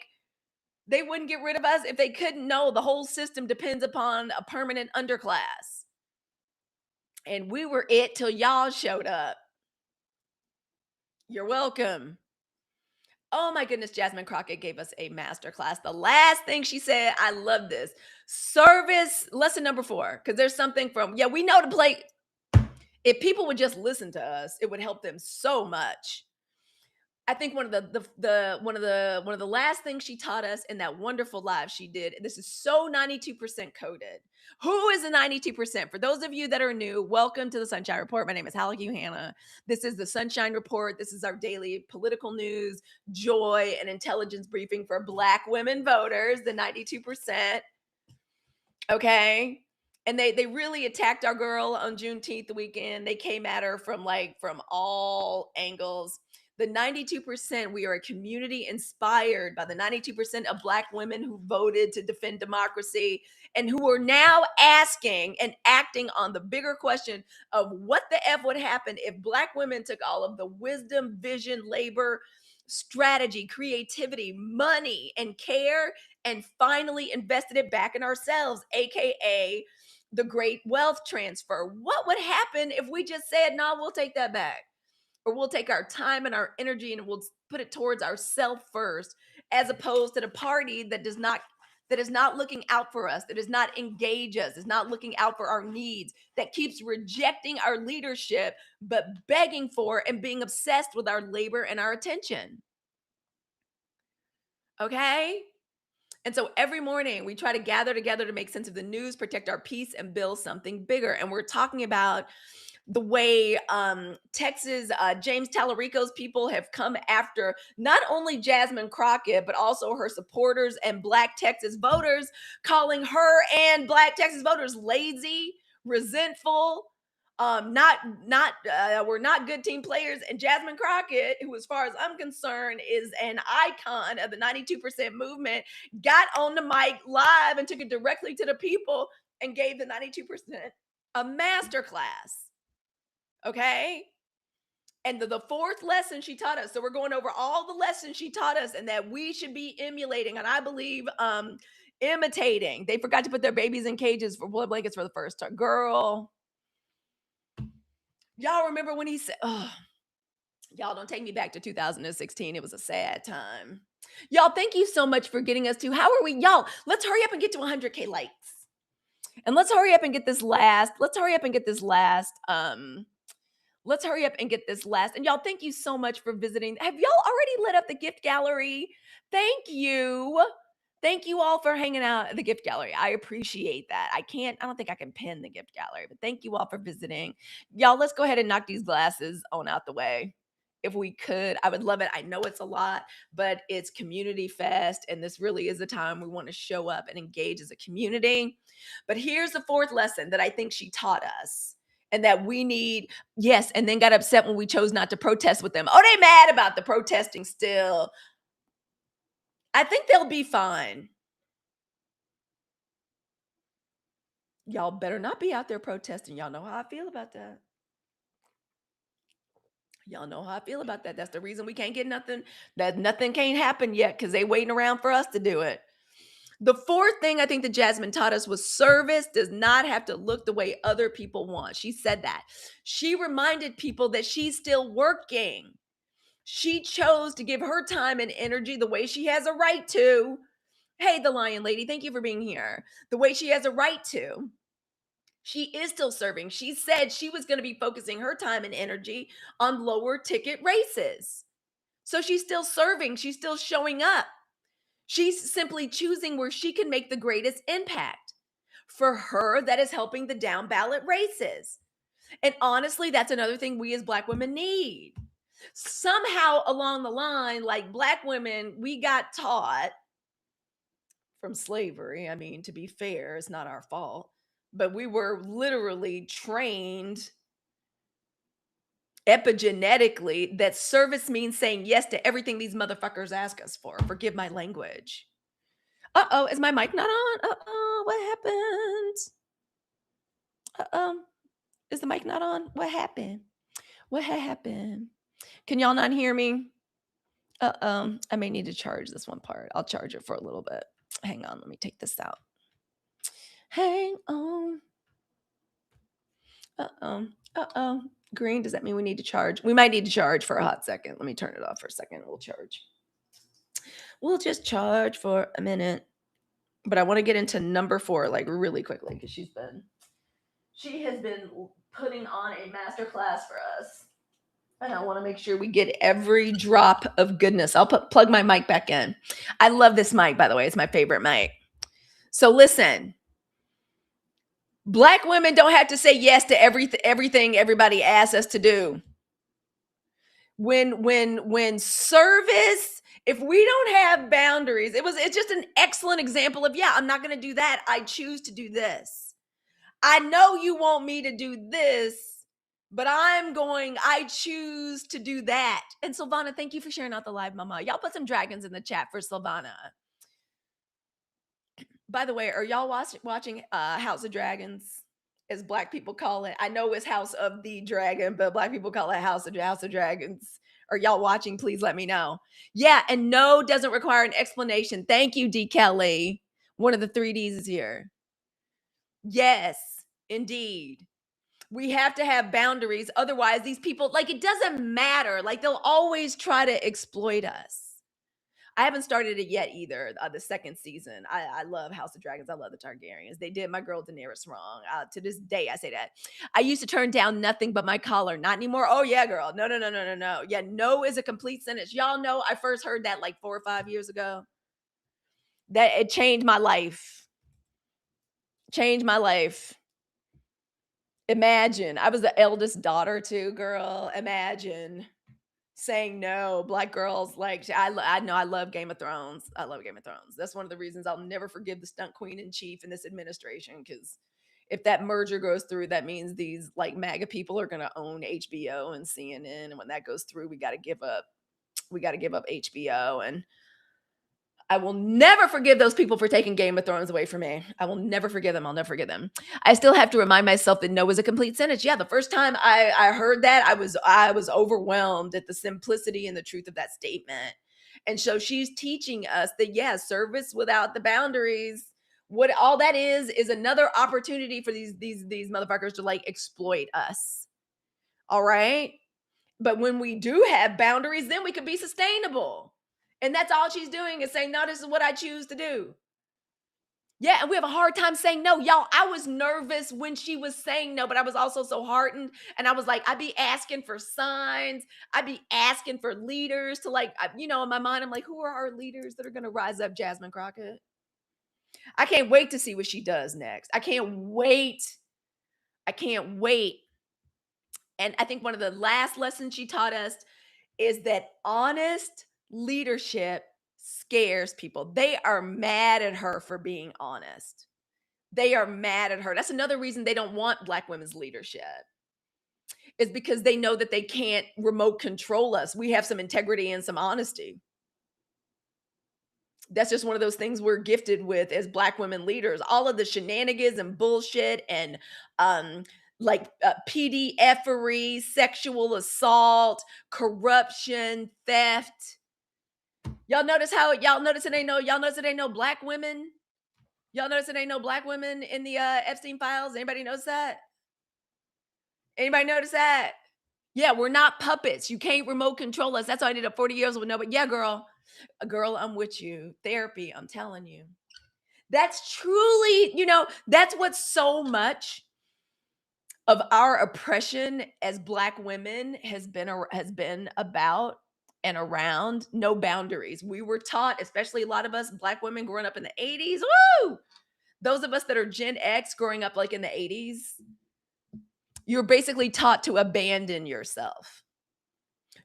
they wouldn't get rid of us if they couldn't? Know the whole system depends upon a permanent underclass. And we were it till y'all showed up. You're welcome. Oh my goodness, Jasmine Crockett gave us a masterclass. The last thing she said, I love this. Service, lesson number 4, because there's something from, yeah, we know to play. If people would just listen to us, it would help them so much. I think one of the last things she taught us in that wonderful live she did. This is so 92% coded. Who is the 92%? For those of you that are new, welcome to the Sunshine Report. My name is Halicue Hannah. This is the Sunshine Report. This is our daily political news, joy, and intelligence briefing for Black women voters, the 92%. Okay. And they really attacked our girl on Juneteenth weekend. They came at her from all angles. The 92%, we are a community inspired by the 92% of Black women who voted to defend democracy and who are now asking and acting on the bigger question of what the F would happen if Black women took all of the wisdom, vision, labor, strategy, creativity, money, and care and finally invested it back in ourselves, aka the great wealth transfer. What would happen if we just said, no, we'll take that back? Or we'll take our time and our energy and we'll put it towards ourselves first, as opposed to the party that is not looking out for us, that does not engage us, is not looking out for our needs, that keeps rejecting our leadership, but begging for and being obsessed with our labor and our attention. Okay? And so every morning we try to gather together to make sense of the news, protect our peace, and build something bigger. And we're talking about the way Texas, James Tallarico's people have come after not only Jasmine Crockett, but also her supporters and Black Texas voters, calling her and Black Texas voters lazy, resentful, we're not good team players. And Jasmine Crockett, who, as far as I'm concerned, is an icon of the 92% movement, got on the mic live and took it directly to the people and gave the 92% a masterclass. Okay. And the fourth lesson she taught us. So we're going over all the lessons she taught us and that we should be emulating. And I believe imitating. They forgot to put their babies in cages for blood blankets for the first time. Girl. Y'all remember when he said, oh, y'all don't take me back to 2016. It was a sad time. Y'all, thank you so much for getting us to, how are we? Y'all, let's hurry up and get to 100K likes. And let's hurry up and get this last, let's hurry up and get this last, and y'all, thank you so much for visiting. Have y'all already lit up the gift gallery? Thank you. Thank you all for hanging out at the gift gallery. I appreciate that. I don't think I can pin the gift gallery, but thank you all for visiting. Y'all, let's go ahead and knock these glasses on out the way. If we could, I would love it. I know it's a lot, but it's Community Fest, and this really is a time we want to show up and engage as a community. But here's the fourth lesson that I think she taught us, and that we need, yes, and then got upset when we chose not to protest with them. Oh, they mad about the protesting still. I think they'll be fine. Y'all better not be out there protesting. Y'all know how I feel about that. Y'all know how I feel about that. That's the reason we can't get nothing, that nothing can't happen yet, because they waiting around for us to do it. The fourth thing I think that Jasmine taught us was service does not have to look the way other people want. She said that. She reminded people that she's still working. She chose to give her time and energy the way she has a right to. Hey, the Lion Lady, thank you for being here. The way she has a right to. She is still serving. She said she was going to be focusing her time and energy on lower ticket races. So she's still serving. She's still showing up. She's simply choosing where she can make the greatest impact. For her, that is helping the down ballot races. And honestly, that's another thing we as Black women need. Somehow along the line, like Black women, we got taught from slavery. I mean, to be fair, it's not our fault, but we were literally trained epigenetically that service means saying yes to everything these motherfuckers ask us for. Forgive my language. Uh-oh, is my mic not on? Uh-oh, what happened? Uh-oh, is the mic not on? What happened? What happened? Can y'all not hear me? Uh-oh, I may need to charge this one part. I'll charge it for a little bit. Hang on, let me take this out. Hang on. Uh-oh, uh-oh. Green, does that mean we need to charge? We might need to charge for a hot second. Let me turn it off for a second. We'll charge. We'll just charge for a minute. But I want to get into number 4 like really quickly because she has been putting on a master class for us. And I want to make sure we get every drop of goodness. I'll plug my mic back in. I love this mic, by the way. It's my favorite mic. So listen, Black women don't have to say yes to everything everybody asks us to do. When service, if we don't have boundaries, it's just an excellent example of, yeah, I'm not going to do that. I choose to do this. I know you want me to do this, but I choose to do that. And Silvana, thank you for sharing out the live, mama. Y'all put some dragons in the chat for Silvana. By the way, are y'all watching House of Dragons, as Black people call it? I know it's House of the Dragon, but Black people call it House of Dragons. Are y'all watching? Please let me know. Yeah, and no doesn't require an explanation. Thank you, D. Kelly. One of the 3Ds is here. Yes, indeed. We have to have boundaries. Otherwise, these people, like, it doesn't matter. Like, they'll always try to exploit us. I haven't started it yet either. The second season. I love House of Dragons. I love the Targaryens. They did my girl Daenerys wrong. To this day, I say that. I used to turn down nothing but my collar. Not anymore. Oh yeah, girl. No. Yeah, no is a complete sentence. Y'all know I first heard that like 4 or 5 years ago. That it changed my life. Changed my life. Imagine. I was the eldest daughter too, girl. Imagine saying no. Black girls, like, I know I love Game of Thrones. I love Game of Thrones. That's one of the reasons I'll never forgive the stunt queen in chief in this administration, because if that merger goes through, that means these like MAGA people are going to own HBO and CNN, and when that goes through, we got to give up HBO. And I will never forgive those people for taking Game of Thrones away from me. I will never forgive them. I'll never forgive them. I still have to remind myself that no is a complete sentence. Yeah, the first time I heard that, I was overwhelmed at the simplicity and the truth of that statement. And so she's teaching us that, yeah, service without the boundaries, what all that is another opportunity for these motherfuckers to like exploit us. All right? But when we do have boundaries, then we can be sustainable. And that's all she's doing is saying, no, this is what I choose to do. Yeah, and we have a hard time saying no. Y'all, I was nervous when she was saying no, but I was also so heartened. And I was like, I'd be asking for signs. I'd be asking for leaders to like, in my mind, I'm like, who are our leaders that are going to rise up, Jasmine Crockett? I can't wait to see what she does next. I can't wait. And I think one of the last lessons she taught us is that honest leadership scares people. They are mad at her for being honest. They are mad at her. That's another reason they don't want Black women's leadership, is because they know that they can't remote control us. We have some integrity and some honesty. That's just one of those things we're gifted with as Black women leaders. All of the shenanigans and bullshit and PDFery, sexual assault, corruption, theft. Y'all notice it ain't no Black women? Y'all notice it ain't no Black women in the Epstein files? Anybody notice that? Anybody notice that? Yeah, we're not puppets. You can't remote control us. That's why I did it 40 years with nobody. Yeah, girl, I'm with you. Therapy, I'm telling you. That's truly, that's what so much of our oppression as Black women has been about and around. No boundaries. We were taught, especially a lot of us Black women growing up in the 80s. Woo! Those of us that are Gen X growing up like in the 80s, you're basically taught to abandon yourself.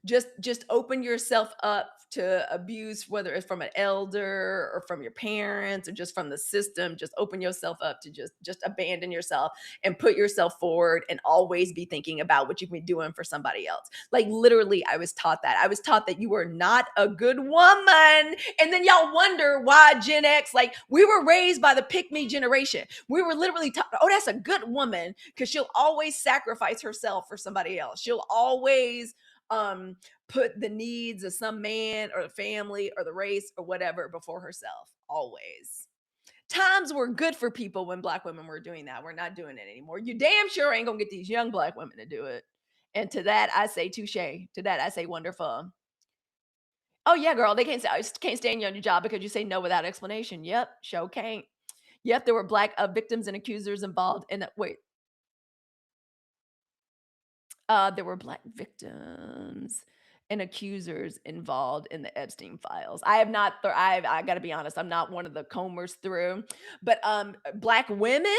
Just open yourself up to abuse, whether it's from an elder or from your parents or just from the system. Just open yourself up to just abandon yourself and put yourself forward and always be thinking about what you can be doing for somebody else. Like literally, I was taught that. I was taught that you were not a good woman. And then y'all wonder why Gen X, like we were raised by the pick me generation. We were literally taught, oh, that's a good woman because she'll always sacrifice herself for somebody else. She'll always put the needs of some man or the family or the race or whatever before herself. Always. Times were good for people when Black women were doing that. We're not doing it anymore. You damn sure ain't gonna get these young Black women to do it. And to that, I say touche. To that, I say wonderful. Oh yeah, girl, they can't say I just can't stand you on your job because you say no without explanation. Yep, show can't. Yep, there were Black victims and accusers involved in that. Wait, there were Black victims and accusers involved in the Epstein files. I have not. I got to be honest. I'm not one of the combers through, but Black women,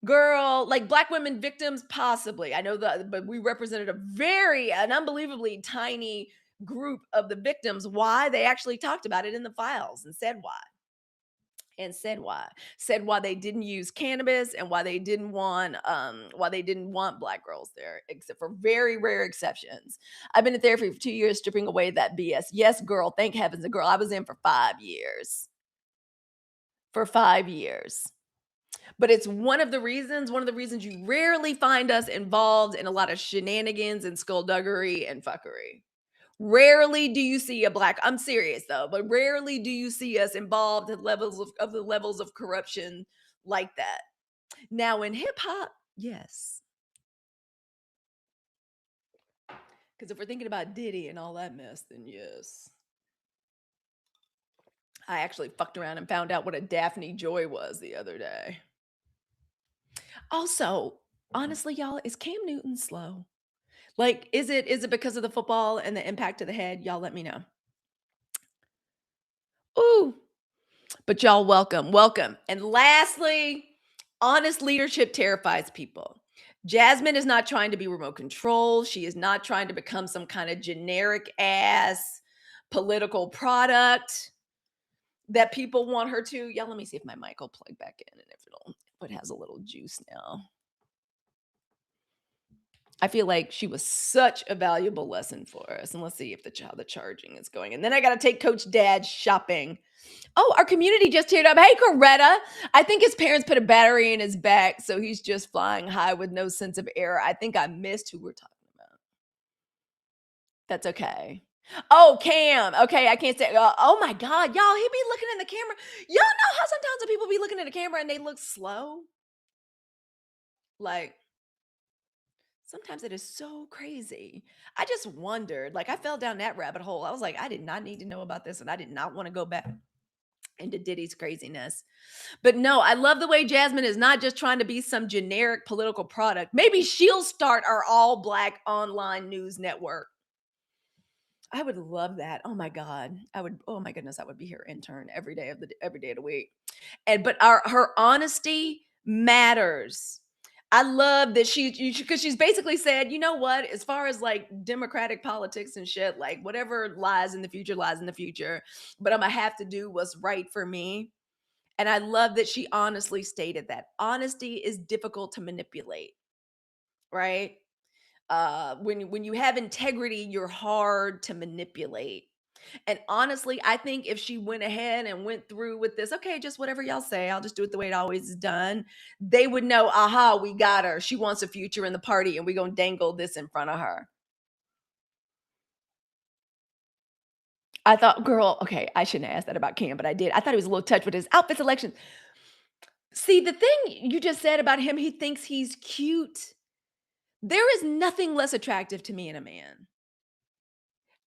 girl, like Black women victims, possibly. I know that, but we represented an unbelievably tiny group of the victims. Why they actually talked about it in the files and said why. And said why they didn't use cannabis and why they didn't want Black girls there, except for very rare exceptions. I've been in therapy for 2 years stripping away that BS. Yes, girl, thank heavens. The girl, I was in for 5 years. For 5 years. But it's one of the reasons you rarely find us involved in a lot of shenanigans and skullduggery and fuckery. Rarely do you see a Black, I'm serious though, but rarely do you see us involved at levels of corruption like that. Now in hip hop, yes. Because if we're thinking about Diddy and all that mess, then yes. I actually fucked around and found out what a Daphne Joy was the other day. Also, honestly, y'all, is Cam Newton slow? Like, is it because of the football and the impact to the head? Y'all let me know. Ooh, but y'all welcome, welcome. And lastly, honest leadership terrifies people. Jasmine is not trying to be remote control. She is not trying to become some kind of generic ass political product that people want her to. Yeah, let me see if my mic will plug back in and if it has a little juice now. I feel like she was such a valuable lesson for us. And let's see if how the charging is going. And then I got to take Coach Dad shopping. Oh, our community just teared up. Hey, Coretta. I think his parents put a battery in his back, so he's just flying high with no sense of error. I think I missed who we're talking about. That's okay. Oh, Cam. Okay, I can't say. Oh my God, y'all, he be looking in the camera. Y'all know how sometimes the people be looking at the camera and they look slow. Like sometimes it is so crazy. I just wondered. Like I fell down that rabbit hole. I was like, I did not need to know about this, and I did not want to go back into Diddy's craziness. But no, I love the way Jasmine is not just trying to be some generic political product. Maybe she'll start our all Black online news network. I would love that. Oh my God. Oh my goodness, I would be her intern every day of the week. But her honesty matters. I love that because she's basically said, you know what, as far as like democratic politics and shit, like whatever lies in the future lies in the future, but I'm gonna have to do what's right for me. And I love that she honestly stated that honesty is difficult to manipulate, right? When you have integrity, you're hard to manipulate. And honestly, I think if she went ahead and went through with this, okay, just whatever y'all say, I'll just do it the way it always is done. They would know, aha, we got her. She wants a future in the party, and we're gonna dangle this in front of her. I thought, girl, okay, I shouldn't have asked that about Cam, but I did. I thought he was a little touched with his outfit selection. See, the thing you just said about him, he thinks he's cute. There is nothing less attractive to me in a man.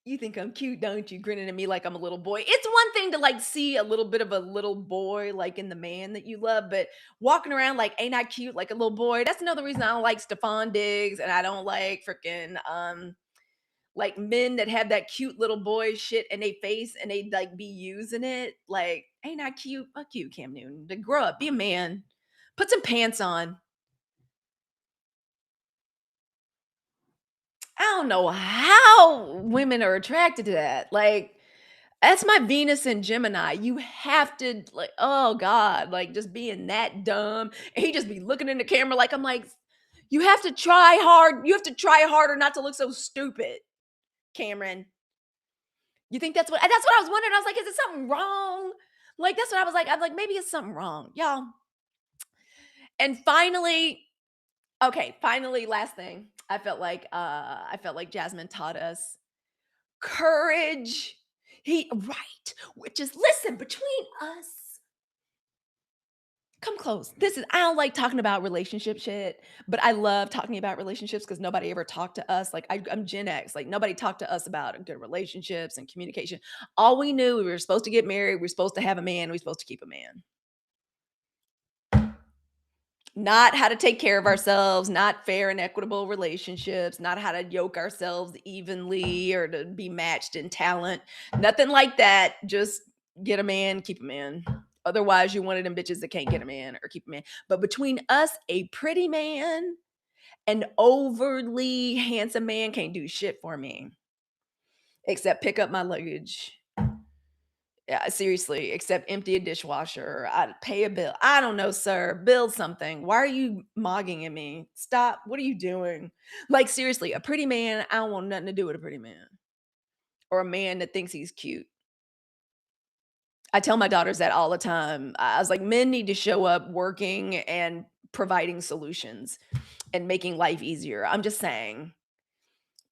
You think I'm cute, don't you? Grinning at me like I'm a little boy. It's one thing to like see a little bit of a little boy like in the man that you love, but walking around like ain't I cute like a little boy? That's another reason I don't like Stephon Diggs and I don't like freaking like men that have that cute little boy shit in they face and they like be using it. Like, ain't I cute? Fuck you, Cam Newton. To grow up, be a man. Put some pants on. don't know how women are attracted to that. Like, that's my Venus and Gemini. You have to like, oh God, like just being that dumb. And he just be looking in the camera like I'm like, you have to try hard. You have to try harder not to look so stupid, Cameron. You think that's what I was wondering. I was like, is it something wrong? Like, that's what I was like. I'm like, maybe it's something wrong. Y'all. And finally, okay, finally, last thing. I felt like Jasmine taught us courage. He right, which is listen, between us. Come close. This is I don't like talking about relationship shit, but I love talking about relationships because nobody ever talked to us. Like I'm Gen X. Like nobody talked to us about good relationships and communication. All we knew we were supposed to get married, we are supposed to have a man, we are supposed to keep a man. Not how to take care of ourselves, not fair and equitable relationships, not how to yoke ourselves evenly or to be matched in talent. Nothing like that. Just get a man, keep a man. Otherwise, you're one of them bitches that can't get a man or keep a man. But between us, a pretty man, an overly handsome man can't do shit for me except pick up my luggage. Yeah, seriously, except empty a dishwasher, I'd pay a bill. I don't know, sir. Build something. Why are you mogging at me? Stop. What are you doing? Like, seriously, a pretty man, I don't want nothing to do with a pretty man or a man that thinks he's cute. I tell my daughters that all the time. I was like, men need to show up working and providing solutions and making life easier. I'm just saying.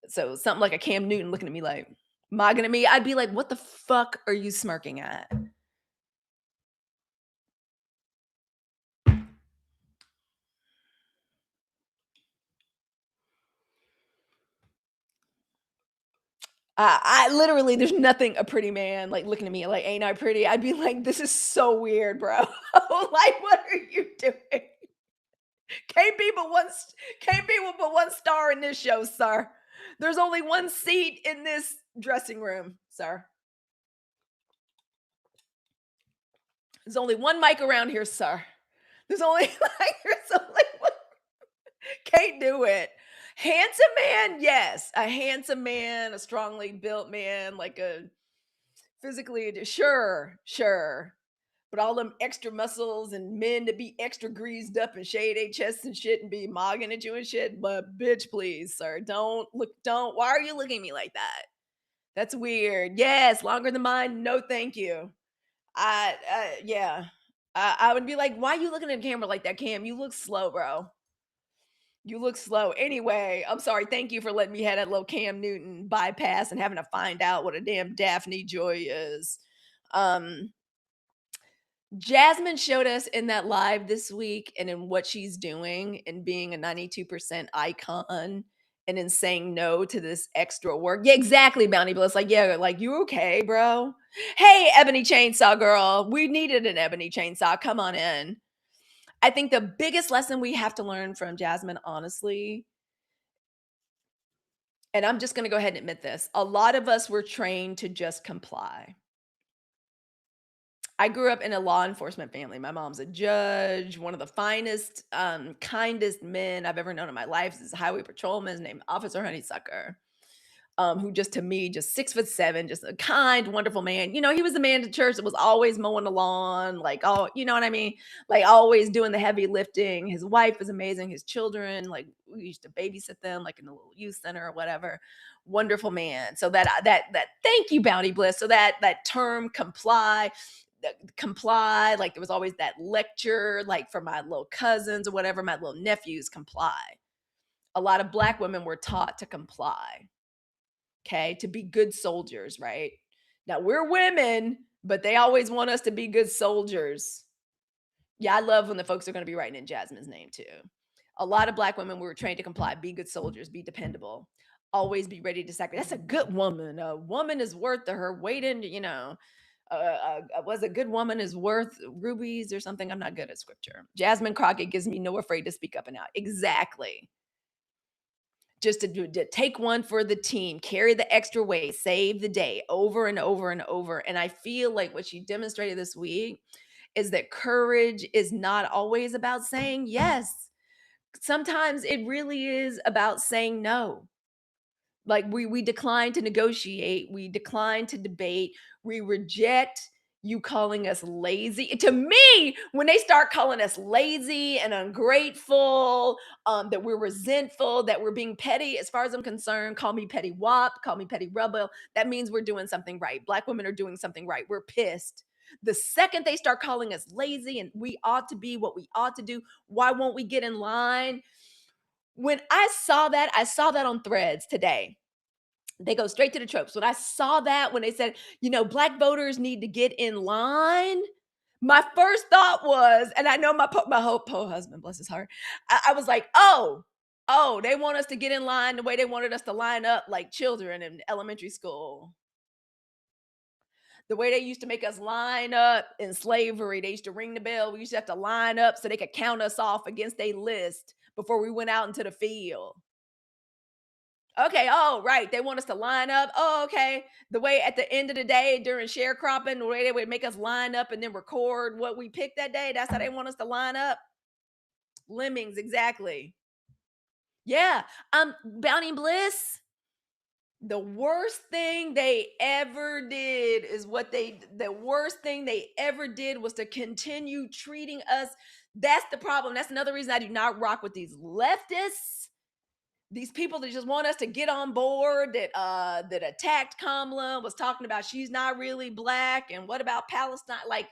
So, something like a Cam Newton looking at me like, mogging at me, I'd be like, what the fuck are you smirking at? I literally there's nothing a pretty man, like, looking at me like, "Ain't I pretty?" I'd be like, "This is so weird, bro." Like, what are you doing? Can't be but one s can't be but 1 star in this show, sir. There's only 1 seat in this dressing room, sir. There's only 1 mic around here, sir. There's only like, there's only 1 can't do it. Handsome man, yes. A handsome man, a strongly built man, like a physically sure, sure. But all them extra muscles and men to be extra greased up and shade their chests and shit and be mogging at you and shit. But bitch, please, sir, don't look, don't. Why are you looking at me like that? That's weird. Yes, longer than mine. No, thank you. Yeah. I would be like, why are you looking at the camera like that, Cam? You look slow, bro. You look slow. Anyway, I'm sorry. Thank you for letting me have that little Cam Newton bypass and having to find out what a damn Daphne Joy is. Um, Jasmine showed us in that live this week and in what she's doing and being a 92% icon and in saying no to this extra work. Yeah, exactly, Bounty Bliss. Like, yeah, like, you okay, bro? Hey, Ebony Chainsaw Girl. We needed an Ebony Chainsaw. Come on in. I think the biggest lesson we have to learn from Jasmine, honestly, and I'm just going to go ahead and admit this, a lot of us were trained to just comply. I grew up in a law enforcement family. My mom's a judge. One of the finest, kindest men I've ever known in my life is a highway patrolman named Officer Honeysucker, who just to me, just 6'7", just a kind, wonderful man. You know, he was the man to church that was always mowing the lawn, like all, you know what I mean? Like always doing the heavy lifting. His wife was amazing. His children, like we used to babysit them, like in the little youth center or whatever. Wonderful man. So that thank you, Bounty Bliss. So that term comply, like there was always that lecture, like for my little cousins or whatever, my little nephews comply. A lot of black women were taught to comply, okay, to be good soldiers, right? Now we're women, but they always want us to be good soldiers. Yeah, I love when the folks are going to be writing in Jasmine's name too. A lot of black women were trained to comply, be good soldiers, be dependable, always be ready to sacrifice. That's a good woman. A woman is worth her weight in, you know, was a good woman is worth rubies or something. I'm not good at scripture. Jasmine Crockett gives me no afraid to speak up and out. Exactly. Just to take one for the team, carry the extra weight, save the day over and over and over. And I feel like what she demonstrated this week is that courage is not always about saying yes. Sometimes it really is about saying no. Like we decline to negotiate, we decline to debate, we reject you calling us lazy. To me, when they start calling us lazy and ungrateful, that we're resentful, that we're being petty, as far as I'm concerned, call me petty wop, call me petty rebel. That means we're doing something right. Black women are doing something right. We're pissed. The second they start calling us lazy and we ought to be what we ought to do, why won't we get in line? When I saw that on threads today. They go straight to the tropes. When I saw that, when they said, black voters need to get in line, my first thought was, and I know my whole po husband, bless his heart, I was like, oh, they want us to get in line the way they wanted us to line up like children in elementary school. The way they used to make us line up in slavery, they used to ring the bell. We used to have to line up so they could count us off against a list before we went out into the field. Okay. Oh, right. They want us to line up. Oh, okay. The way at the end of the day during sharecropping, the way they would make us line up and then record what we picked that day. That's how they want us to line up. Lemmings, exactly. Yeah. Bounty and Bliss. The worst thing they ever did is the worst thing they ever did was to continue treating us. That's the problem. That's another reason I do not rock with these leftists, these people that just want us to get on board, that attacked Kamala, was talking about she's not really black, and what about Palestine, like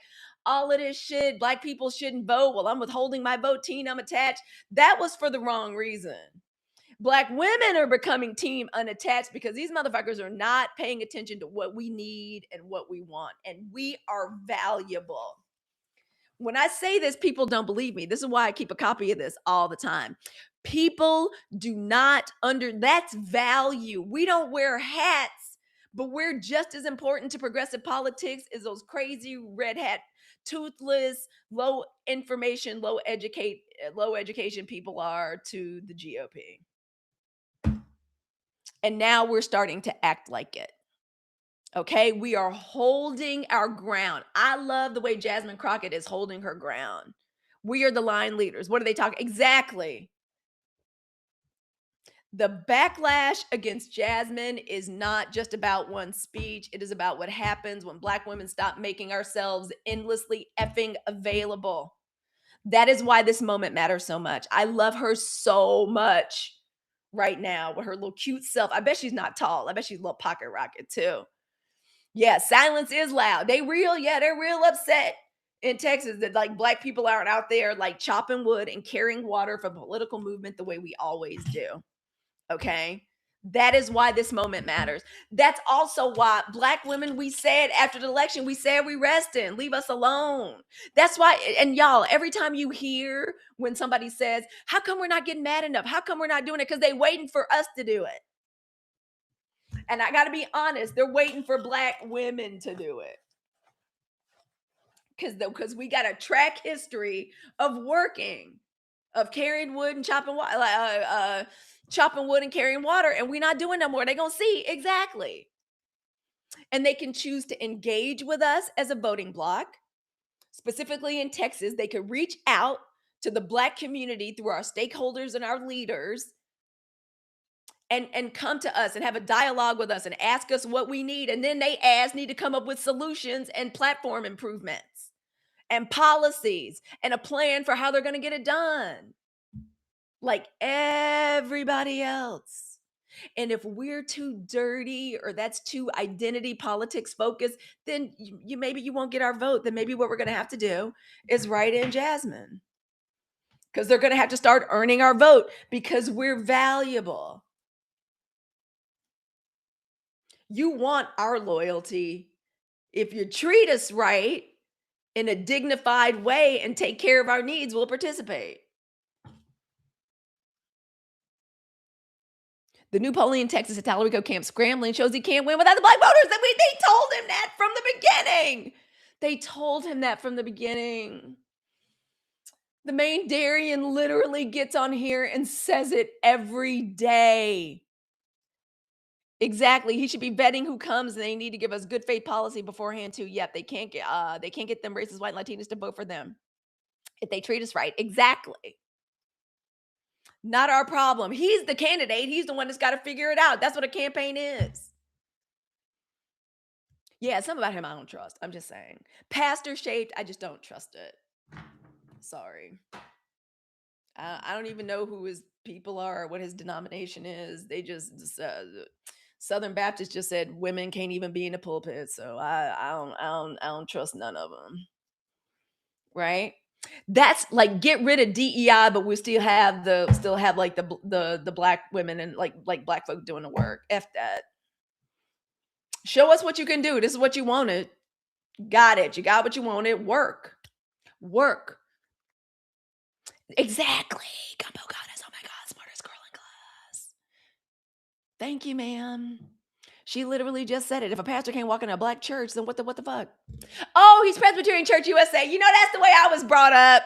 all of this shit, black people shouldn't vote. Well, I'm withholding my vote, teen, I'm attached. That was for the wrong reason. Black women are becoming team unattached because these motherfuckers are not paying attention to what we need and what we want, and we are valuable. When I say this, people don't believe me. This is why I keep a copy of this all the time. People do not that's value. We don't wear hats, but we're just as important to progressive politics as those crazy red hat, toothless, low information, low education people are to the GOP. And now we're starting to act like it. Okay, we are holding our ground. I love the way Jasmine Crockett is holding her ground. We are the line leaders. What are they talking? Exactly. The backlash against Jasmine is not just about one speech. It is about what happens when Black women stop making ourselves endlessly effing available. That is why this moment matters so much. I love her so much right now with her little cute self. I bet she's not tall. I bet she's a little pocket rocket too. Yeah, silence is loud. They're real upset in Texas that like black people aren't out there like chopping wood and carrying water for political movement the way we always do. Okay. That is why this moment matters. That's also why black women, we said after the election, we said we resting, leave us alone. That's why, and y'all, every time you hear when somebody says, how come we're not getting mad enough? How come we're not doing it? Because they waiting for us to do it. And I got to be honest, they're waiting for black women to do it. Because we got a track history of working, of carrying wood and chopping water, chopping wood and carrying water, and we're not doing no more. They're gonna see exactly, and they can choose to engage with us as a voting bloc. Specifically in Texas, they could reach out to the black community through our stakeholders and our leaders and come to us and have a dialogue with us and ask us what we need. And then they need to come up with solutions and platform improvements and policies and a plan for how they're going to get it done. Like everybody else. And if we're too dirty or that's too identity politics focused, then maybe you won't get our vote. Then maybe what we're going to have to do is write in Jasmine. Because they're going to have to start earning our vote because we're valuable. You want our loyalty. If you treat us right in a dignified way and take care of our needs, we'll participate. The new polling in Texas at Talarico camp scrambling shows he can't win without the black voters. They told him that from the beginning. They told him that from the beginning. The main Darian literally gets on here and says it every day. Exactly. He should be vetting who comes, and they need to give us good faith policy beforehand too. Yep, they can't get them racist white Latinos to vote for them if they treat us right. Exactly. Not our problem. He's the candidate. He's the one that's got to figure it out. That's what a campaign is. Yeah, some about him I don't trust. I'm just saying. Pastor shaped, I just don't trust it. Sorry. I don't even know who his people are or what his denomination is. They just Southern Baptist just said women can't even be in the pulpit. So I don't trust none of them. Right? That's like get rid of DEI, but we still have like the black women and like black folk doing the work. F that. Show us what you can do. This is what you wanted. Got it. You got what you wanted. Work. Work. Exactly. Gumbo goddess. Oh my God. Smartest girl in class. Thank you, ma'am. She literally just said it. If a pastor can't walk in a black church, then what the fuck? Oh, he's Presbyterian Church USA. You know, that's the way I was brought up.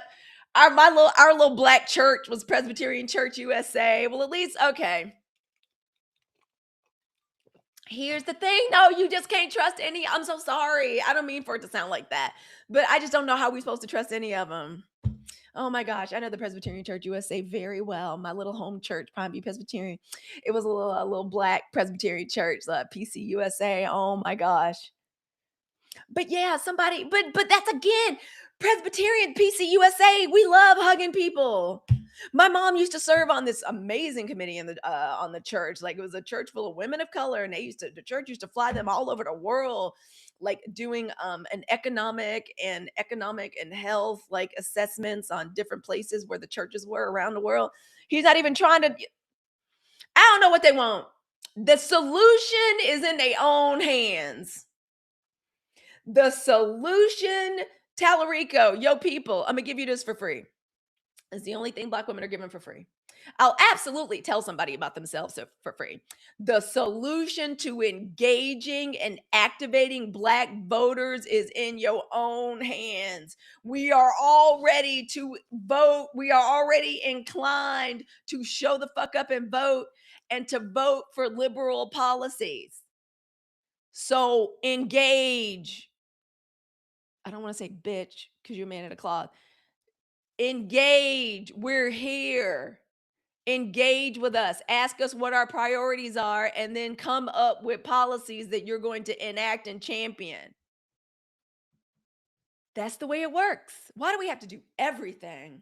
Our little black church was Presbyterian Church USA. Well, at least, okay. Here's the thing. No, you just can't trust any. I'm so sorry. I don't mean for it to sound like that, but I just don't know how we're supposed to trust any of them. Oh my gosh, I know the Presbyterian Church USA very well. My little home church, Pine View Presbyterian. It was a little black Presbyterian church, PC USA. Oh my gosh. But yeah, but that's again, Presbyterian PC USA. We love hugging people. My mom used to serve on this amazing committee in the on the church. Like it was a church full of women of color, and the church used to fly them all over the world, like doing an economic and health like assessments on different places where the churches were around the world. He's not even trying to. I don't know what they want. The solution is in their own hands. The solution, Talarico, yo people, I'm gonna give you this for free. It's the only thing black women are given for free. I'll absolutely tell somebody about themselves for free. The solution to engaging and activating black voters is in your own hands. We are all ready to vote. We are already inclined to show the fuck up and vote and to vote for liberal policies. So engage. I don't want to say bitch because you're a man in a cloth. Engage. We're here. Engage with us. Ask us what our priorities are and then come up with policies that you're going to enact and champion. That's the way it works. Why do we have to do everything?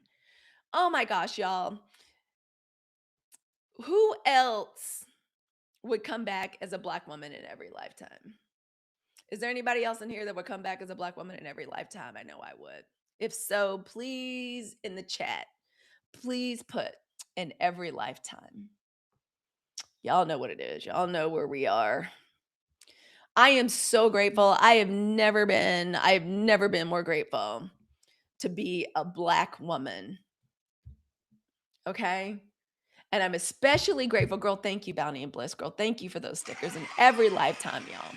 Oh my gosh, y'all. Who else would come back as a black woman in every lifetime? Is there anybody else in here that would come back as a black woman in every lifetime? I know I would. If so, please in the chat, please put in every lifetime. Y'all know what it is. Y'all know where we are. I am so grateful. I've never been more grateful to be a black woman. Okay? And I'm especially grateful, girl. Thank you, Bounty and Bliss, girl. Thank you for those stickers in every lifetime, y'all.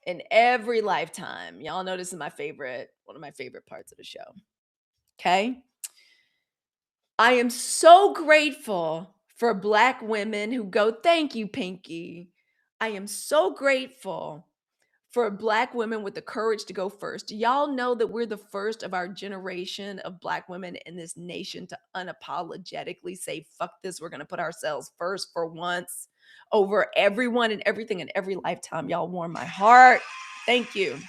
In every lifetime. Y'all know this is one of my favorite parts of the show. Okay? I am so grateful for black women who go, thank you, Pinky. I am so grateful for black women with the courage to go first. Y'all know that we're the first of our generation of black women in this nation to unapologetically say, fuck this, we're going to put ourselves first for once over everyone and everything in every lifetime. Y'all warm my heart. Thank you.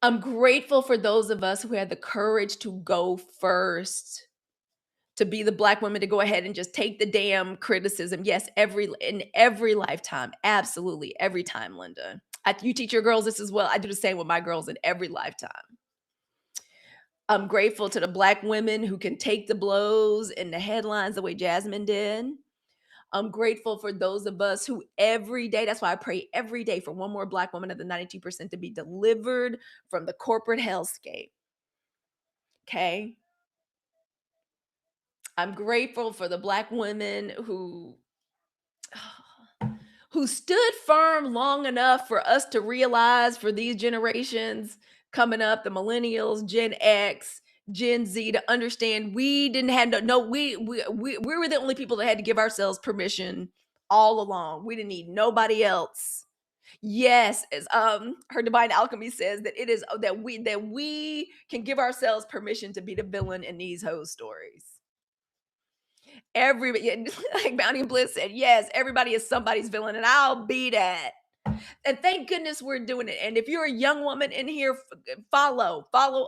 I'm grateful for those of us who had the courage to go first, to be the black women to go ahead and just take the damn criticism. Yes, in every lifetime. Absolutely. Every time, Linda. You teach your girls this as well. I do the same with my girls in every lifetime. I'm grateful to the black women who can take the blows and the headlines the way Jasmine did. I'm grateful for those of us who every day, that's why I pray every day for one more black woman of the 92% to be delivered from the corporate hellscape. Okay? I'm grateful for the black women who stood firm long enough for us to realize, for these generations coming up, the millennials, Gen X, Gen Z, to understand we didn't have we were the only people that had to give ourselves permission all along. We didn't need nobody else. Yes, as her divine alchemy says, that it is that we can give ourselves permission to be the villain in these hoe stories. Everybody, like Bounty and Bliss said, yes, everybody is somebody's villain, and I'll be that. And thank goodness we're doing it. And if you're a young woman in here, follow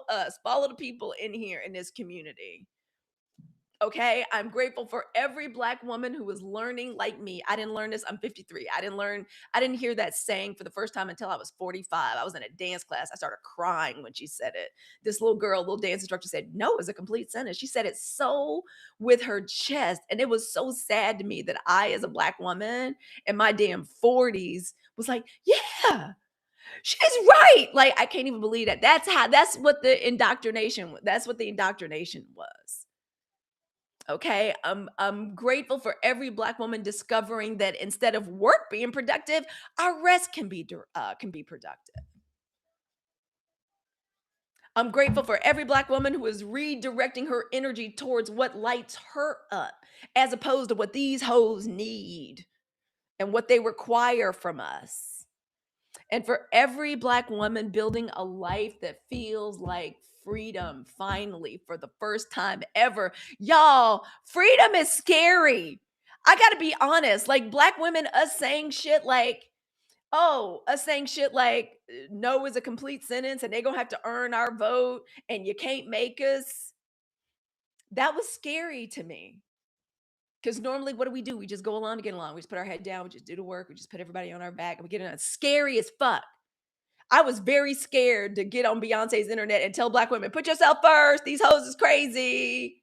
us, follow the people in here in this community. Okay, I'm grateful for every black woman who is learning like me. I didn't learn this. I'm 53. I didn't hear that saying for the first time until I was 45. I was in a dance class. I started crying when she said it. This little dance instructor said, "No, it's a complete sentence." She said it so with her chest. And it was so sad to me that I, as a black woman in my damn 40s, was like, yeah, she's right. Like, I can't even believe that. That's what the indoctrination was. Okay, I'm grateful for every black woman discovering that instead of work being productive, our rest can be productive. I'm grateful for every black woman who is redirecting her energy towards what lights her up, as opposed to what these hoes need and what they require from us. And for every black woman building a life that feels like freedom, finally, for the first time ever. Y'all, freedom is scary. I gotta be honest. Like, black women, us saying shit like, no is a complete sentence and they're gonna have to earn our vote and you can't make us. That was scary to me. Because normally, what do? We just go along to get along. We just put our head down, we just do the work, we just put everybody on our back, and we get it on. Scary as fuck. I was very scared to get on Beyonce's internet and tell black women, put yourself first. These hoes is crazy.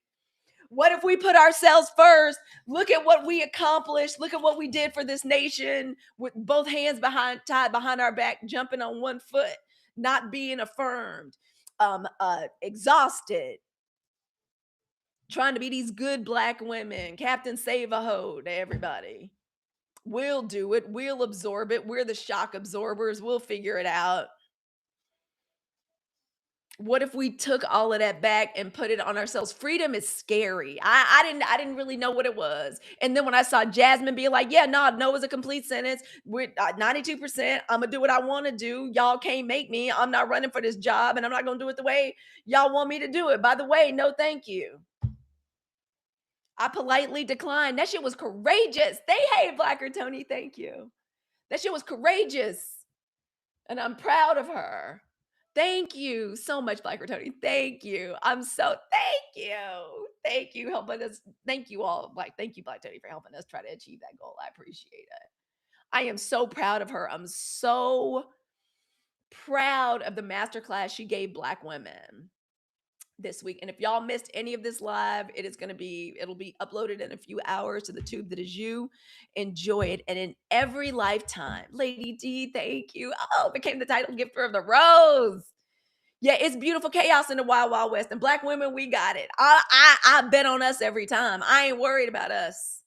What if we put ourselves first? Look at what we accomplished. Look at what we did for this nation with both hands tied behind our back, jumping on one foot, not being affirmed, exhausted, trying to be these good black women. Captain Save a Hoe to everybody. We'll do it. We'll absorb it. We're the shock absorbers. We'll figure it out. What if we took all of that back and put it on ourselves? Freedom is scary. I didn't really know what it was. And then when I saw Jasmine be like, yeah, no is a complete sentence. We're 92%. I'm gonna do what I want to do. Y'all can't make me. I'm not running for this job and I'm not gonna do it the way y'all want me to do it. By the way, no thank you. I politely declined. That shit was courageous. Hey, Blacker Tony, thank you. That shit was courageous. And I'm proud of her. Thank you so much, Black Tony. Thank you. Thank you. Thank you helping us. Thank you all. Thank you, Black Tony, for helping us try to achieve that goal. I appreciate it. I am so proud of her. I'm so proud of the masterclass she gave Black women this week. And if y'all missed any of this live, it'll be uploaded in a few hours to the tube that is you. Enjoy it. And in every lifetime, Lady D, thank you. Oh, became the title gifter of the rose. Yeah, it's beautiful chaos in the wild, wild west. And black women, we got it. I bet on us every time. I ain't worried about us.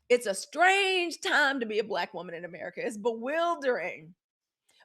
It's a strange time to be a black woman in America. It's bewildering.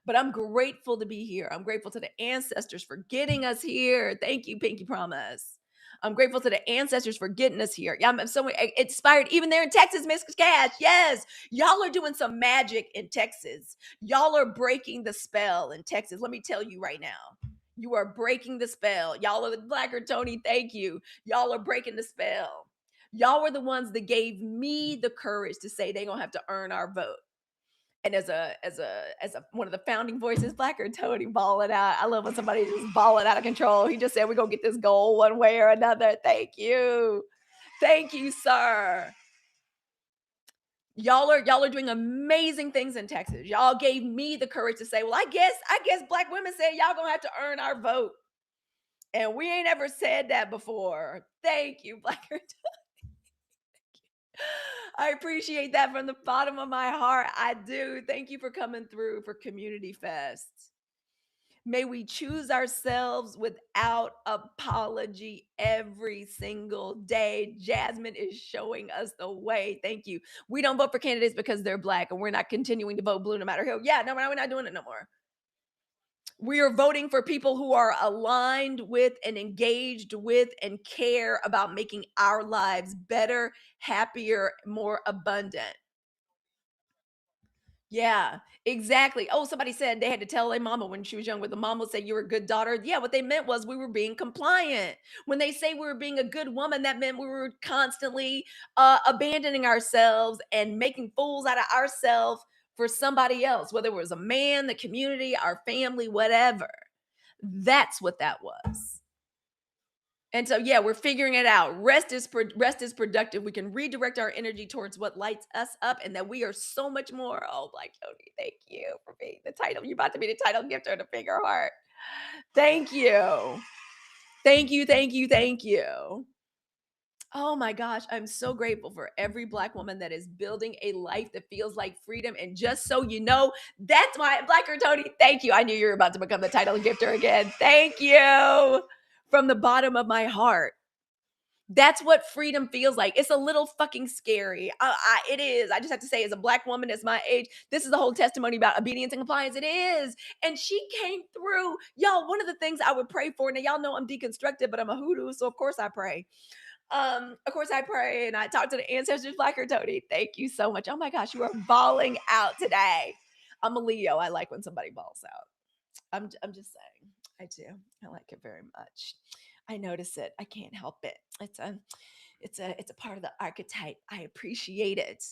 But I'm grateful to be here. I'm grateful to the ancestors for getting us here. Thank you, Pinky Promise. I'm grateful to the ancestors for getting us here. Yeah, I'm so inspired. Even there in Texas, Miss Cash. Yes, y'all are doing some magic in Texas. Y'all are breaking the spell in Texas. Let me tell you right now. You are breaking the spell. Y'all are the Blacker Tony. Thank you. Y'all are breaking the spell. Y'all were the ones that gave me the courage to say they're gonna have to earn our vote. And as a one of the founding voices, Blacker Tony balling out. I love when somebody just balling out of control. He just said we're gonna get this goal one way or another. Thank you. Thank you, sir. Y'all are doing amazing things in Texas. Y'all gave me the courage to say, well, I guess black women said y'all gonna have to earn our vote. And we ain't ever said that before. Thank you, Blacker Tony. I appreciate that from the bottom of my heart. I do. Thank you for coming through for Community Fest. May we choose ourselves without apology every single day. Jasmine is showing us the way. Thank you. We don't vote for candidates because they're black, and we're not continuing to vote blue no matter who. Yeah, no, we're not doing it no more. We are voting for people who are aligned with and engaged with and care about making our lives better, happier, more abundant. Yeah, exactly. Oh, somebody said they had to tell their mama when she was young, when the mom would say, "You're a good daughter." Yeah, what they meant was we were being compliant. When they say we were being a good woman, that meant we were constantly abandoning ourselves and making fools out of ourselves for somebody else, whether it was a man, the community, our family, whatever. That's what that was. And so, yeah, we're figuring it out. Rest is productive. We can redirect our energy towards what lights us up, and that we are so much more. Oh, Black Jody, thank you for being the title. You're about to be the title gifter of the Figure Heart. Thank you, thank you, thank you, thank you. Oh my gosh, I'm so grateful for every Black woman that is building a life that feels like freedom. And just so you know, that's why Black Girl Tony. Thank you. I knew you were about to become the title gifter again. Thank you from the bottom of my heart. That's what freedom feels like. It's a little fucking scary. It is. I just have to say, as a Black woman, as my age, this is the whole testimony about obedience and compliance. It is. And she came through. Y'all, one of the things I would pray for, now y'all know I'm deconstructed, but I'm a hoodoo, so of course I pray. Of course I pray and I talk to the ancestors, Black or Tony. Thank you so much. Oh my gosh, you are bawling out today. I'm a Leo. I like when somebody balls out. I'm just saying. I do. I like it very much. I notice it. I can't help it. It's a part of the archetype. I appreciate it.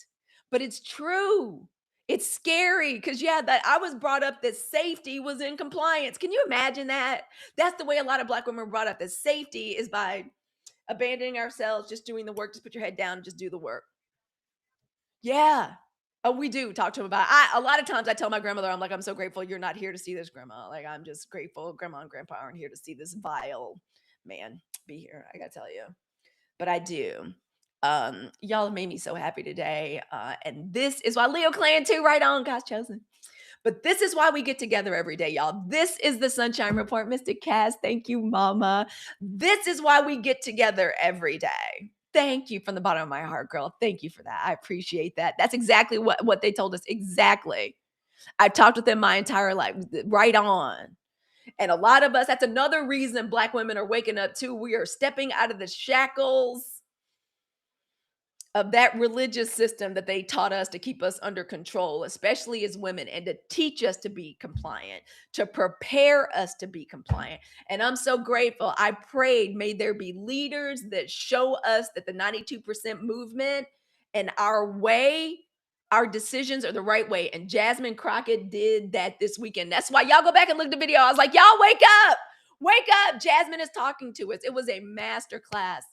But it's true. It's scary because yeah, that I was brought up that safety was in compliance. Can you imagine that? That's the way a lot of Black women were brought up. That safety is by abandoning ourselves, just doing the work, just put your head down, just do the work. Yeah. Oh, we do talk to him about a lot of times I tell my grandmother, I'm like, I'm so grateful you're not here to see this, grandma. Like, I'm just grateful grandma and grandpa aren't here to see this vile man be here. I gotta tell you. But I do. Y'all have made me so happy today. And this is why Leo Clan too, right on, God's chosen. But this is why we get together every day, y'all. This is the Sunshine Report. Mr. Cass, thank you, Mama. This is why we get together every day. Thank you from the bottom of my heart, girl. Thank you for that. I appreciate that. That's exactly what they told us. Exactly. I've talked with them my entire life. Right on. And a lot of us, that's another reason Black women are waking up too. We are stepping out of the shackles of that religious system that they taught us to keep us under control, especially as women, and to teach us to be compliant, to prepare us to be compliant. And I'm so grateful. I prayed, may there be leaders that show us that the 92% movement and our way, our decisions are the right way. And Jasmine Crockett did that this weekend. That's why y'all go back and look at the video. I was like, y'all wake up, wake up. Jasmine is talking to us. It was a master class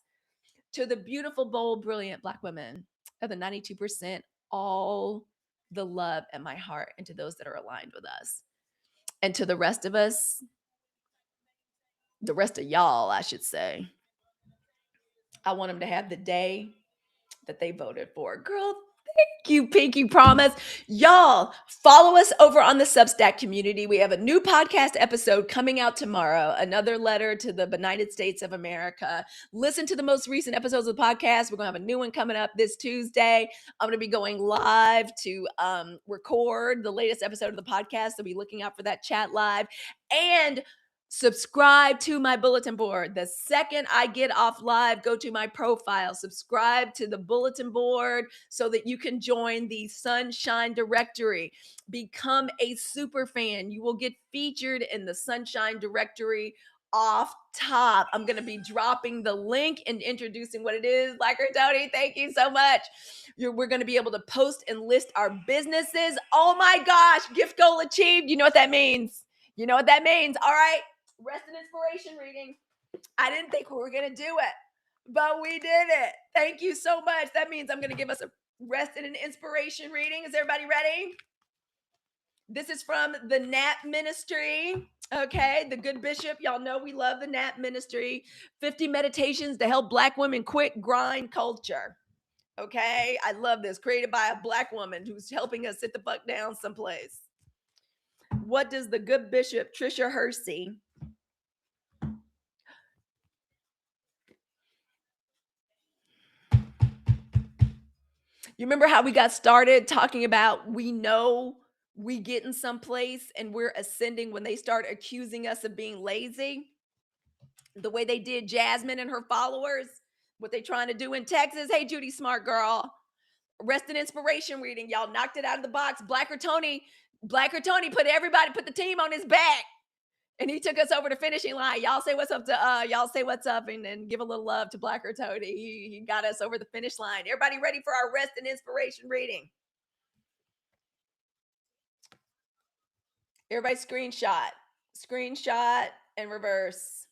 to the beautiful, bold, brilliant Black women of the 92%, all the love at my heart, and to those that are aligned with us. And to the rest of us, the rest of y'all, I should say, I want them to have the day that they voted for. Girl, thank you, Pinky Promise. Y'all, follow us over on the Substack community. We have a new podcast episode coming out tomorrow, another letter to the United States of America. Listen to the most recent episodes of the podcast. We're going to have a new one coming up this Tuesday. I'm going to be going live to record the latest episode of the podcast. So be looking out for that chat live. And subscribe to my bulletin board. The second I get off live, go to my profile, subscribe to the bulletin board so that you can join the Sunshine Directory. Become a super fan. You will get featured in the Sunshine Directory off top. I'm going to be dropping the link and introducing what it is. Like her, Tony, thank you so much. We're going to be able to post and list our businesses. Oh my gosh, gift goal achieved. You know what that means. You know what that means. All right. Rest and inspiration reading. I didn't think we were going to do it, but we did it. Thank you so much. That means I'm going to give us a rest and an inspiration reading. Is everybody ready? This is from the Nap Ministry. Okay, the Good Bishop. Y'all know we love the Nap Ministry. 50 meditations to help Black women quit grind culture. Okay, I love this. Created by a Black woman who's helping us sit the fuck down someplace. What does the Good Bishop, Trisha Hersey, you remember how we got started talking about we know we get in some place and we're ascending when they start accusing us of being lazy? The way they did Jasmine and her followers, what they trying to do in Texas. Hey, Judy, smart girl. Rest and inspiration reading. Y'all knocked it out of the box. Put the team on his back. And he took us over the finishing line. Y'all say what's up to y'all say what's up and give a little love to Blacker Tony. He got us over the finish line. Everybody ready for our rest and inspiration reading? Everybody screenshot and reverse.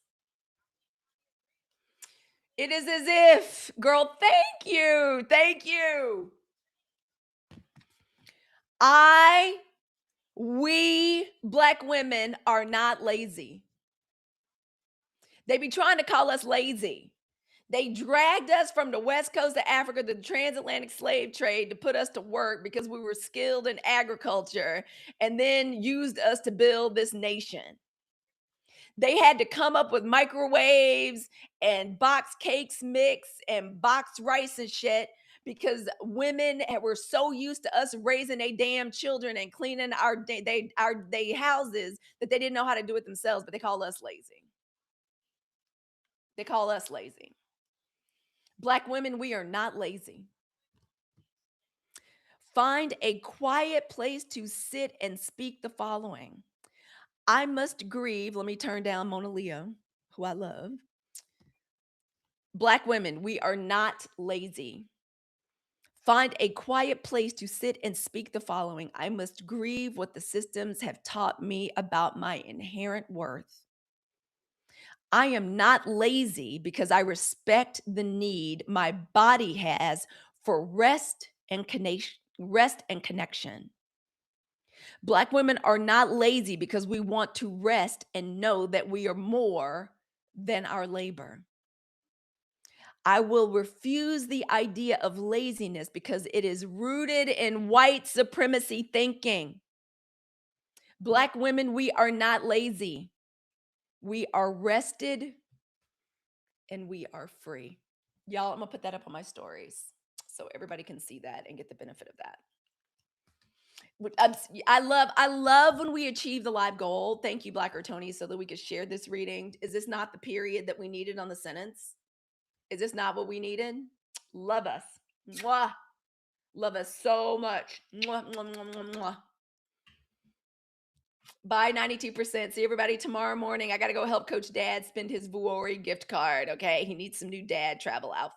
It is as if, girl, thank you. Thank you. We Black women are not lazy. They be trying to call us lazy. They dragged us from the west coast of Africa to the transatlantic slave trade to put us to work because we were skilled in agriculture and then used us to build this nation. They had to come up with microwaves and box cakes mix and box rice and shit because women were so used to us raising their damn children and cleaning our houses that they didn't know how to do it themselves, but they call us lazy. They call us lazy. Black women, we are not lazy. Find a quiet place to sit and speak the following. I must grieve. Let me turn down Mona Leo, who I love. Black women, we are not lazy. Find a quiet place to sit and speak the following. I must grieve what the systems have taught me about my inherent worth. I am not lazy because I respect the need my body has for rest and connection. Black women are not lazy because we want to rest and know that we are more than our labor. I will refuse the idea of laziness because it is rooted in white supremacy thinking. Black women, we are not lazy. We are rested and we are free. Y'all, I'm gonna put that up on my stories so everybody can see that and get the benefit of that. I love when we achieve the live goal. Thank you, Blacker Tony, so that we could share this reading. Is this not the period that we needed on the sentence? Is this not what we needed? Love us. Mwah. Love us so much. Mwah, mwah, mwah, mwah, mwah. Bye, 92%. See everybody tomorrow morning. I got to go help Coach Dad spend his Vuori gift card. Okay. He needs some new dad travel outfits.